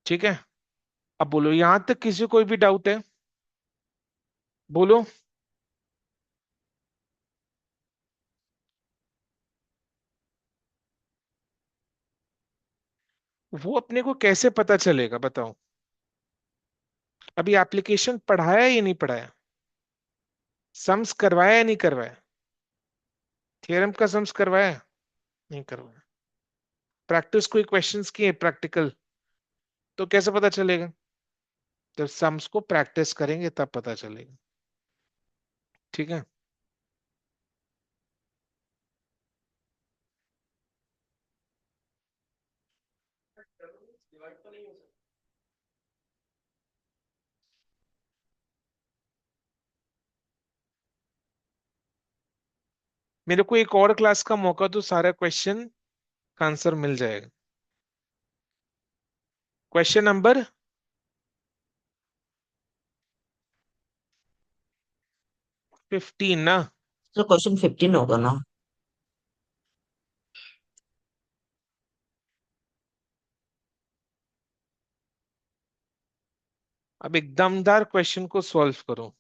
ठीक है, अब बोलो यहां तक किसी को कोई भी डाउट है? बोलो। वो अपने को कैसे पता चलेगा बताओ? अभी एप्लीकेशन पढ़ाया या नहीं पढ़ाया? सम्स करवाया या नहीं करवाया? थियरम का सम्स करवाया? नहीं करवाया। प्रैक्टिस कोई क्वेश्चंस किए प्रैक्टिकल? तो कैसे पता चलेगा? जब सम्स को प्रैक्टिस करेंगे तब पता चलेगा। ठीक है। मेरे को एक और क्लास का मौका तो सारा क्वेश्चन का आंसर मिल जाएगा। क्वेश्चन नंबर 15 ना? तो क्वेश्चन 15 होगा ना? अब एक दमदार क्वेश्चन को सॉल्व करो।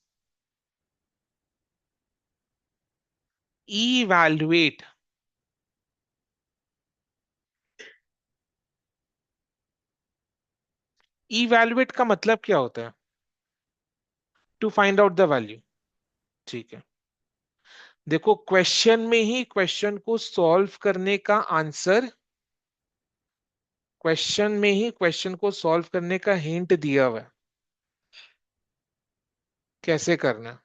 इवैल्यूएट, इवैल्यूएट का मतलब क्या होता है? To find out the value. ठीक है, देखो क्वेश्चन में ही क्वेश्चन को सॉल्व करने का आंसर, क्वेश्चन में ही क्वेश्चन को सॉल्व करने का हिंट दिया हुआ है कैसे करना है।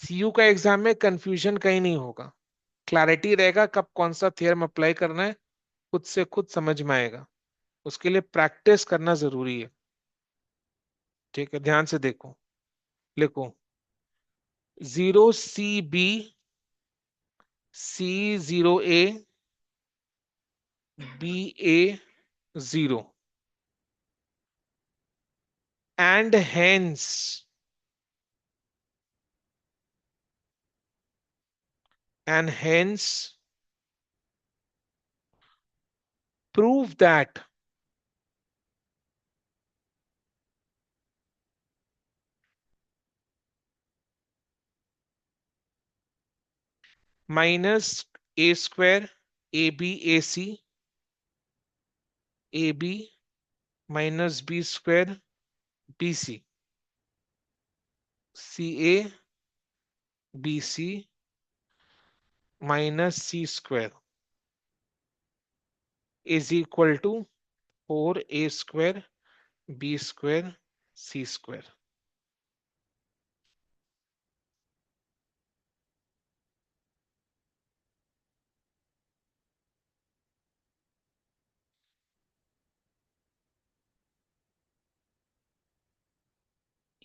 सीयू का एग्जाम में कंफ्यूजन कहीं नहीं होगा, क्लैरिटी रहेगा कब कौन सा थ्योरम अप्लाई करना है, खुद से खुद समझ में आएगा। उसके लिए प्रैक्टिस करना जरूरी है। ठीक है, ध्यान से देखो, लिखो 0 CB C0 A BA 0 and hence prove that -A² AB AB -B² BC CA BC -C² is equal to 4A² B² C²।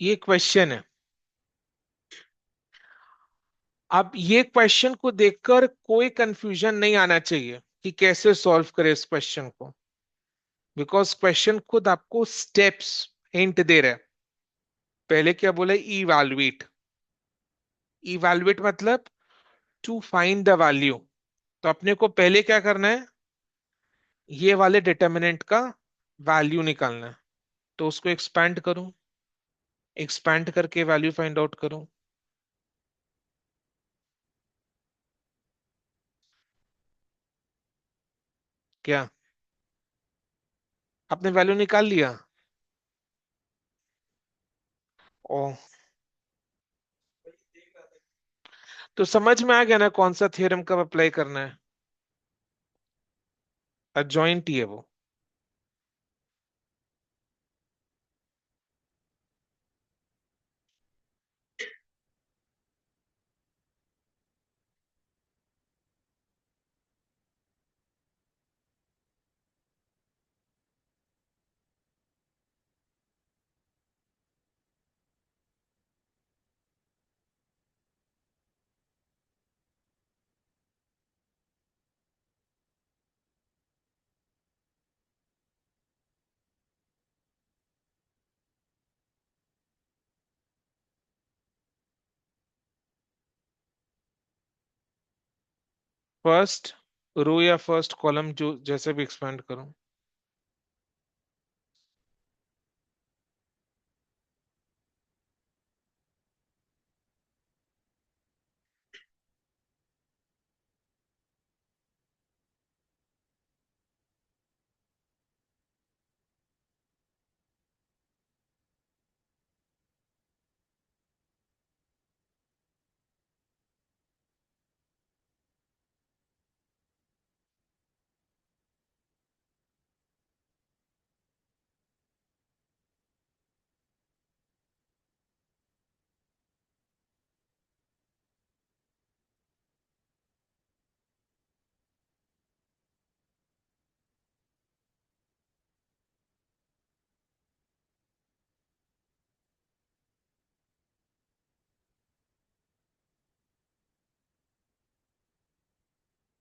ये क्वेश्चन है। अब ये क्वेश्चन को देखकर कोई कंफ्यूजन नहीं आना चाहिए कि कैसे सॉल्व करें इस क्वेश्चन को, बिकॉज क्वेश्चन खुद आपको स्टेप्स हिंट दे रहा है। पहले क्या बोला, इवैल्यूएट। इवैल्यूएट मतलब टू फाइंड द वैल्यू। तो अपने को पहले क्या करना है, ये वाले डिटर्मिनेंट का वैल्यू निकालना है। तो उसको एक्सपैंड करूं, एक्सपैंड करके वैल्यू फाइंड आउट करूं। क्या आपने वैल्यू निकाल लिया? ओ, तो समझ में आ गया ना कौन सा थ्योरम कब अप्लाई करना है। अजॉइंट ही है वो। फर्स्ट रो या फर्स्ट कॉलम, जो जैसे भी एक्सपेंड करूं।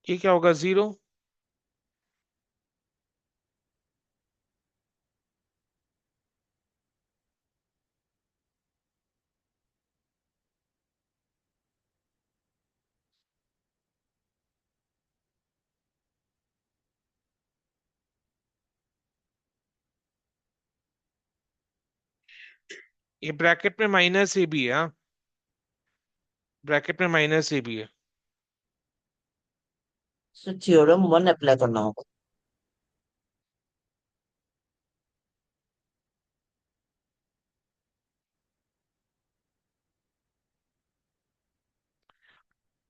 ये क्या होगा, 0। ये ब्रैकेट में माइनस ए भी है, हाँ, ब्रैकेट में माइनस ए भी है। तो थ्योरम 1 अप्लाई करना होगा।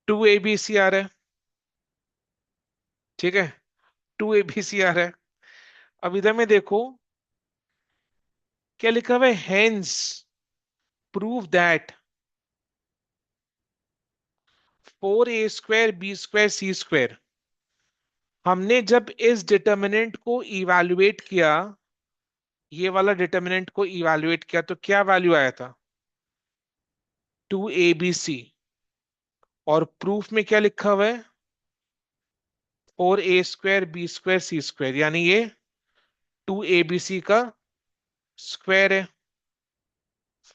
2 ABC आ रहा है, ठीक है, 2 ABC आ रहा है। अब इधर में देखो क्या लिखा हुआ है, hence prove that 4A² B² C²। हमने जब इस डिटर्मिनेंट को इवैल्यूएट किया ये वाला डिटर्मिनेंट को इवैल्यूएट किया तो क्या वैल्यू आया था? 2abc। और प्रूफ में क्या लिखा हुआ है? 4a² b² c², यानी ये 2abc का स्क्वायर है।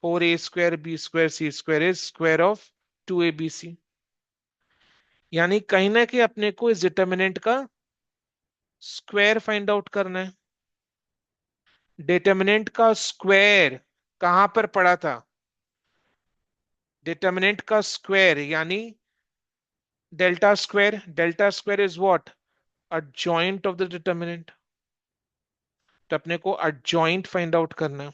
4a² b² c² is square of 2abc। यानी कहीं ना कहीं अपने को इस डिटर्मिनेंट का स्क्वायर फाइंड आउट करना है। डिटर्मिनेंट का स्क्वायर कहां पर पड़ा था? डिटर्मिनेंट का स्क्वायर यानी delta square. Delta square is what? adjoint of the determinant. तो अपने को adjoint फाइंड आउट करना है।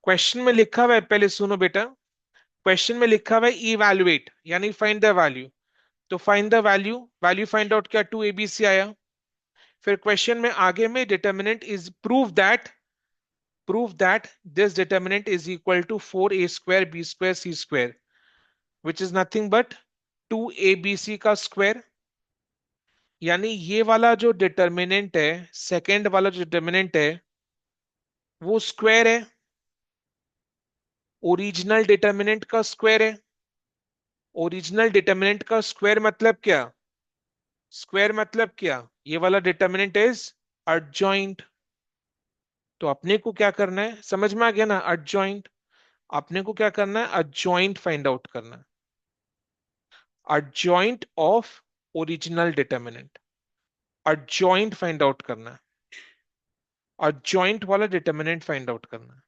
क्वेश्चन में लिखा हुआ है, पहले सुनो बेटा। क्वेश्चन में लिखा हुआ है इवैल्यूएट यानी फाइंड द वैल्यू। तो find the value, value find out किया, 2abc आया। फिर क्वेश्चन में आगे में determinant is prove that this determinant is equal to 4a² b² c², which is nothing but 2abc का स्क्वायर। यानी ये वाला जो डिटर्मिनेंट है, सेकेंड वाला जो डिटर्मिनेंट है, वो स्क्वायर है। ओरिजिनल डिटर्मिनेंट का स्क्वायर है। ओरिजिनल डिटर्मिनेंट का स्क्वायर मतलब क्या? स्क्वायर मतलब क्या? ये वाला डिटर्मिनेंट इज adjoint। तो अपने को क्या करना है, समझ में आ गया ना? adjoint। अपने को क्या करना है? adjoint फाइंड आउट करना है। adjoint of original determinant, adjoint find out करना है। adjoint वाला डिटर्मिनेंट फाइंड आउट करना है।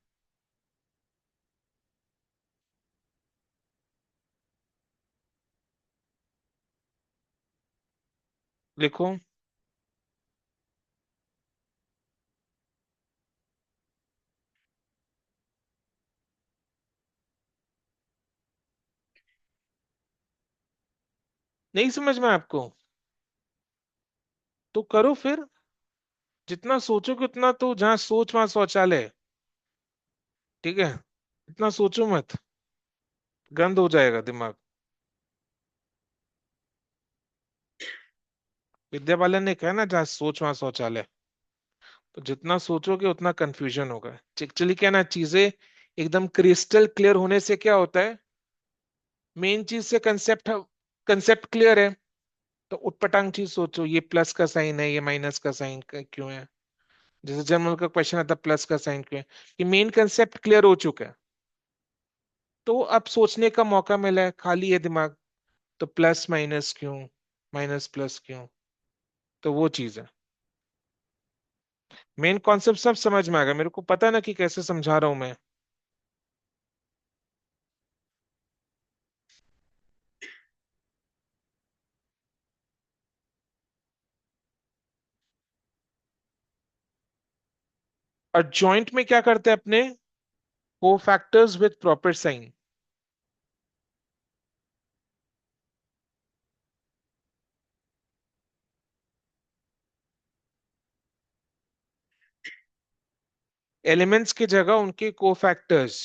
लिखो। नहीं समझ में आपको? तो करो फिर। जितना सोचोगे उतना, तो जहां सोच वहां शौचालय। ठीक है? इतना सोचो मत, गंद हो जाएगा दिमाग। विद्या बालन ने कहा ना, जहां सोच वहां शौचालय। तो जितना सोचोगे उतना कंफ्यूजन होगा। एक्चुअली क्या ना, चीजें एकदम क्रिस्टल क्लियर होने से क्या होता है, मेन चीज से कंसेप्ट कंसेप्ट क्लियर है। तो उटपटांग चीज सोचो, ये प्लस का साइन है, ये माइनस का साइन क्यों है? जैसे जनरल का क्वेश्चन आता, प्लस का साइन क्यों है? ये मेन कंसेप्ट क्लियर हो चुका है। तो अब सोचने का मौका मिला है, खाली है दिमाग। तो प्लस माइनस क्यों, माइनस प्लस क्यों? तो वो चीज है। मेन कॉन्सेप्ट सब समझ में आ गया, मेरे को पता है ना कि कैसे समझा रहा हूं मैं। और जॉइंट में क्या करते हैं अपने? Cofactors with proper sign. Elements की जगह उनके को फैक्टर्स।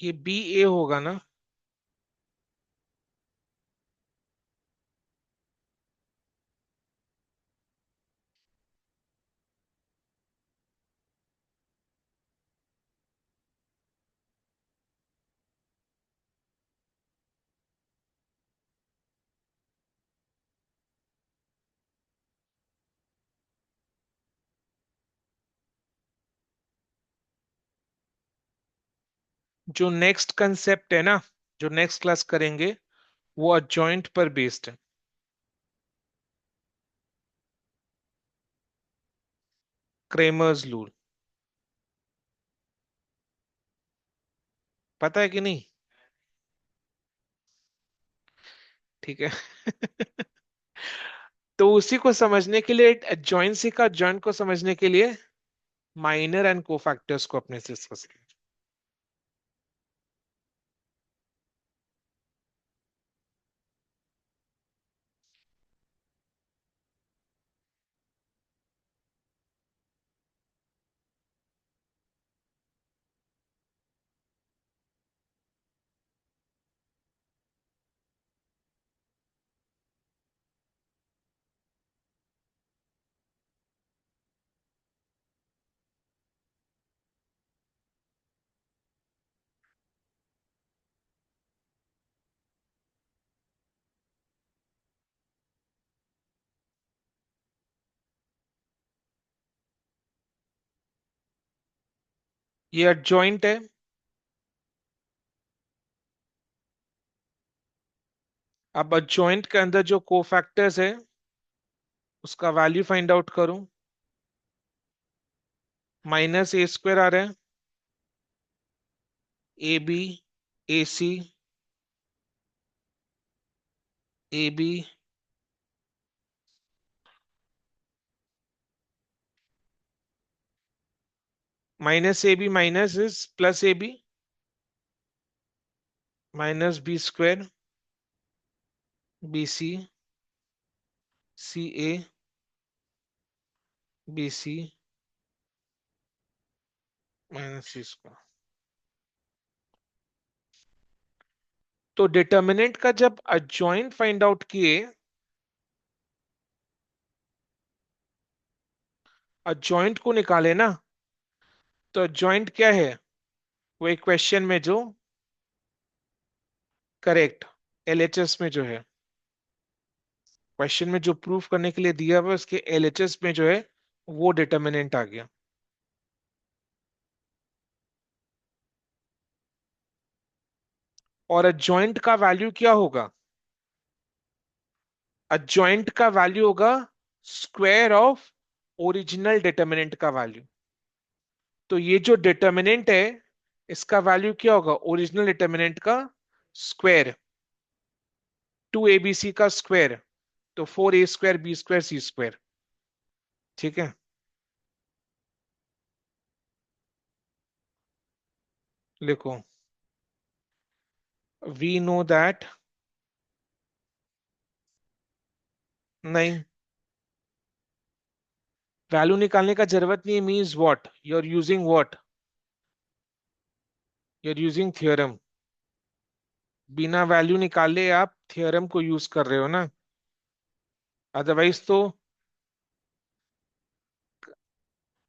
ये बी ए होगा ना? जो नेक्स्ट कंसेप्ट है ना, जो नेक्स्ट क्लास करेंगे, वो अजॉइंट पर बेस्ड है। क्रेमर्स रूल, पता है कि नहीं? ठीक है। तो उसी को समझने के लिए, एडजॉइंसी का जॉइंट को समझने के लिए माइनर एंड कोफैक्टर्स को अपने से डिस्कस करें। ये एडजॉइंट है। अब एडजॉइंट के अंदर जो कोफैक्टर्स है, उसका वैल्यू फाइंड आउट करूं। माइनस ए स्क्वायर आ रहा है, A B, A C, A B, minus A B minus is plus A B, minus B square, B C, C A, B C, minus C square. तो determinant का जब अजॉइंट find out किए, अजॉइंट को निकाले ना, तो अजॉइंट क्या है? वो एक क्वेश्चन में जो करेक्ट, एलएचएस में जो है, क्वेश्चन में जो प्रूफ करने के लिए दिया हुआ, उसके एलएचएस में जो है, वो डिटर्मिनेंट आ गया। और अजॉइंट का वैल्यू क्या होगा? अजॉइंट का वैल्यू होगा स्क्वायर ऑफ ओरिजिनल डिटर्मिनेंट का वैल्यू। तो ये जो डिटर्मिनेंट है, इसका वैल्यू क्या होगा? ओरिजिनल डिटर्मिनेंट का स्क्वायर, 2abc का स्क्वायर, तो 4a² b² c²। ठीक है, लिखो। वी नो दैट, नहीं, वैल्यू निकालने का जरूरत नहीं है। Means what you are using, what you are using theorem. बिना वैल्यू निकाले आप थियोरम को यूज कर रहे हो ना, अदरवाइज तो।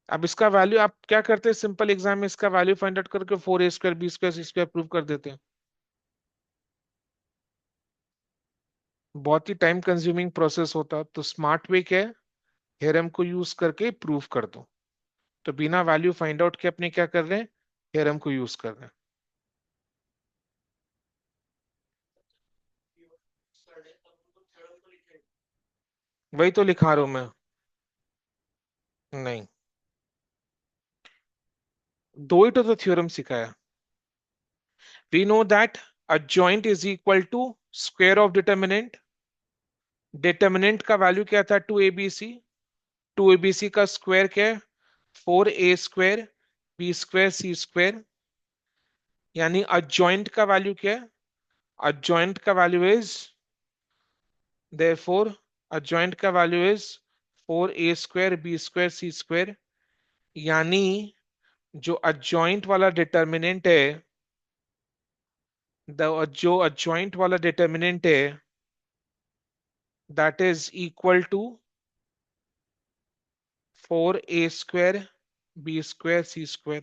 अब इसका वैल्यू आप क्या करते हैं? सिंपल एग्जाम में इसका वैल्यू फाइंड आउट करके 4a² b² c² प्रूव कर देते हैं। बहुत ही टाइम कंज्यूमिंग प्रोसेस होता, तो स्मार्ट वे क्या है? थ्योरम को यूज करके प्रूव कर दो। तो बिना वैल्यू फाइंड आउट के अपने क्या कर रहे हैं? थ्योरम को यूज कर रहे हैं। वही तो लिखा रहा हूं मैं। नहीं, दो ही तो थ्योरम सिखाया। We know that adjoint is equal to square of determinant. Determinant का वैल्यू क्या था? 2abc। 2abc का स्क्वायर क्या है? 4a² b² c²। यानी adjoint का वैल्यू क्या है? adjoint का वैल्यू इज, therefore adjoint का value is 4a² b² c²। यानी जो adjoint वाला डिटर्मिनेंट है, जो adjoint वाला डिटर्मिनेंट है that is equal to 4a² b² c²।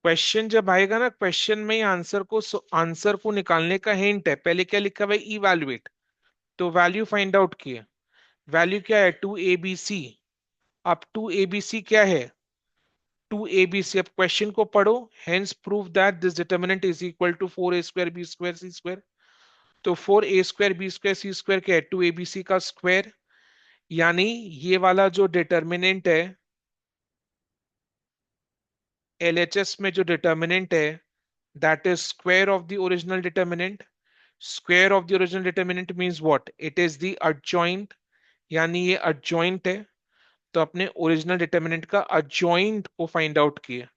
Question जब आएगा ना, क्वेश्चन में ही आंसर को निकालने का हिंट है। पहले क्या लिखा हुआ है, इवैल्यूएट, तो वैल्यू फाइंड आउट किए। वैल्यू क्या है, 2abc। अब 2abc क्या है, 2abc। अब क्वेश्चन को पढ़ो, hence prove that this determinant is equal to 4a² b² c²। तो 4a² b² c² क्या है, 2abc का स्क्वायर। यानी ये वाला जो डिटर्मिनेंट है, एलएचएस में जो डिटर्मिनेंट है that is square of the original determinant. Square of the original determinant means what, it is the adjoint, यानी ये adjoint है। तो अपने ओरिजिनल डिटर्मिनेंट का adjoint को फाइंड आउट किए।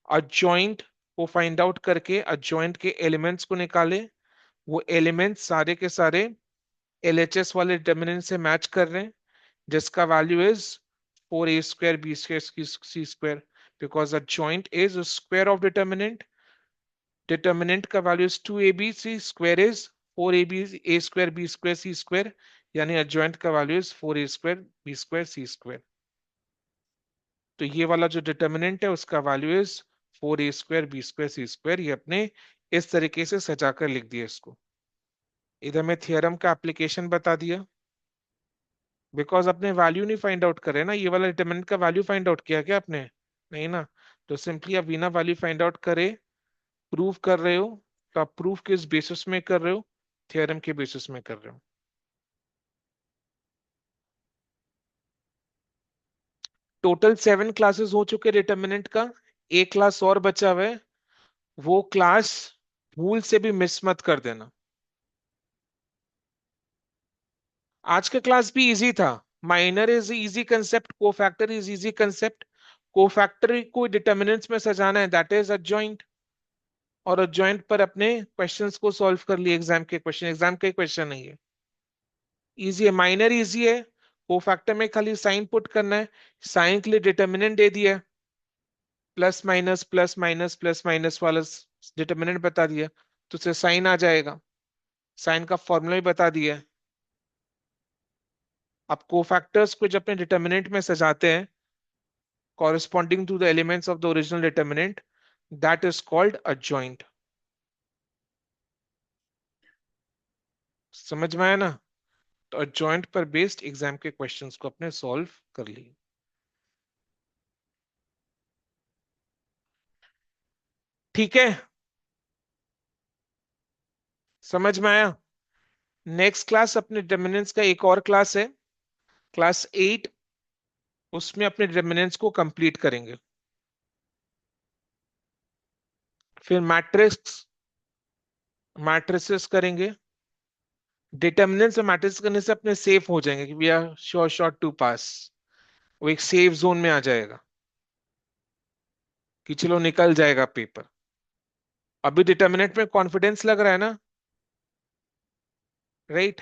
adjoint को फाइंड आउट करके adjoint के एलिमेंट्स को निकाले। वो एलिमेंट्स सारे के सारे एलएचएस वाले डिटर्मिनेंट से मैच कर रहे हैं, जिसका value is 4a² b² c²। Because adjoint is square of determinant. Determinant का value is 2abc, square is 4ab a² b² c²। यानी adjoint का value is 4a² b² c²। तो ये वाला जो डिटर्मिनेंट है उसका value is 4a² b² c²। ये अपने इस तरीके से सजाकर लिख दिया इसको। इधर में थियरम का एप्लीकेशन बता दिया। बिकॉज अपने वैल्यू नहीं फाइंड आउट कर रहे ना, ये वाला डिटर्मिनेंट का वैल्यू फाइंड आउट किया क्या आपने, नहीं ना। तो सिंपली आप बिना वैल्यू फाइंड आउट करे प्रूव कर रहे हो। तो आप प्रूफ किस बेसिस में कर रहे हो, थियरम के बेसिस में कर रहे हो। टोटल 7 क्लासेस हो चुके डिटर्मिनेंट का, एक क्लास और बचा हुआ है। वो क्लास भूल से भी मिस मत कर देना। आज का क्लास भी इजी था। Minor is easy concept, cofactor is easy concept. Cofactor को डिटर्मिनेंट्स में सजाना है, दैट इज adjoint। और adjoint पर अपने क्वेश्चंस को सॉल्व कर लिए, एग्जाम के क्वेश्चन, एग्जाम के क्वेश्चन नहीं है। इजी है, माइनर इजी है। कोफैक्टर में खाली साइन पुट करना है। साइन के लिए डिटर्मिनेंट दे दिया, प्लस माइनस वाला डिटर्मिनेंट बता दिया, तो उससे साइन आ जाएगा। साइन का फॉर्मूला भी बता दिया है। आप कोफैक्टर्स को जब अपने डिटर्मिनेंट में सजाते हैं corresponding to the elements of the original determinant, that is called adjoint। समझ में आया ना। तो adjoint पर बेस्ड एग्जाम के क्वेश्चंस को अपने सॉल्व कर लिए। ठीक है, समझ में आया। नेक्स्ट क्लास अपने डिटर्मिनेंट्स का एक और क्लास है, क्लास 8। उसमें अपने डिटर्मिनेंट्स को कंप्लीट करेंगे। फिर मैट्रिक्स, मैट्रिसेस करेंगे। डिटर्मिनेंट्स और मैट्रिक्स करने से अपने सेफ हो जाएंगे कि we are sure shot to pass. वो एक सेफ जोन में आ जाएगा कि चलो निकल जाएगा पेपर। अभी डिटर्मिनेंट में कॉन्फिडेंस लग रहा है ना, राइट,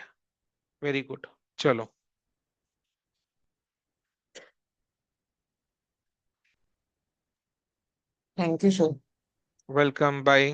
वेरी गुड। चलो, thank you sir. Welcome, bye.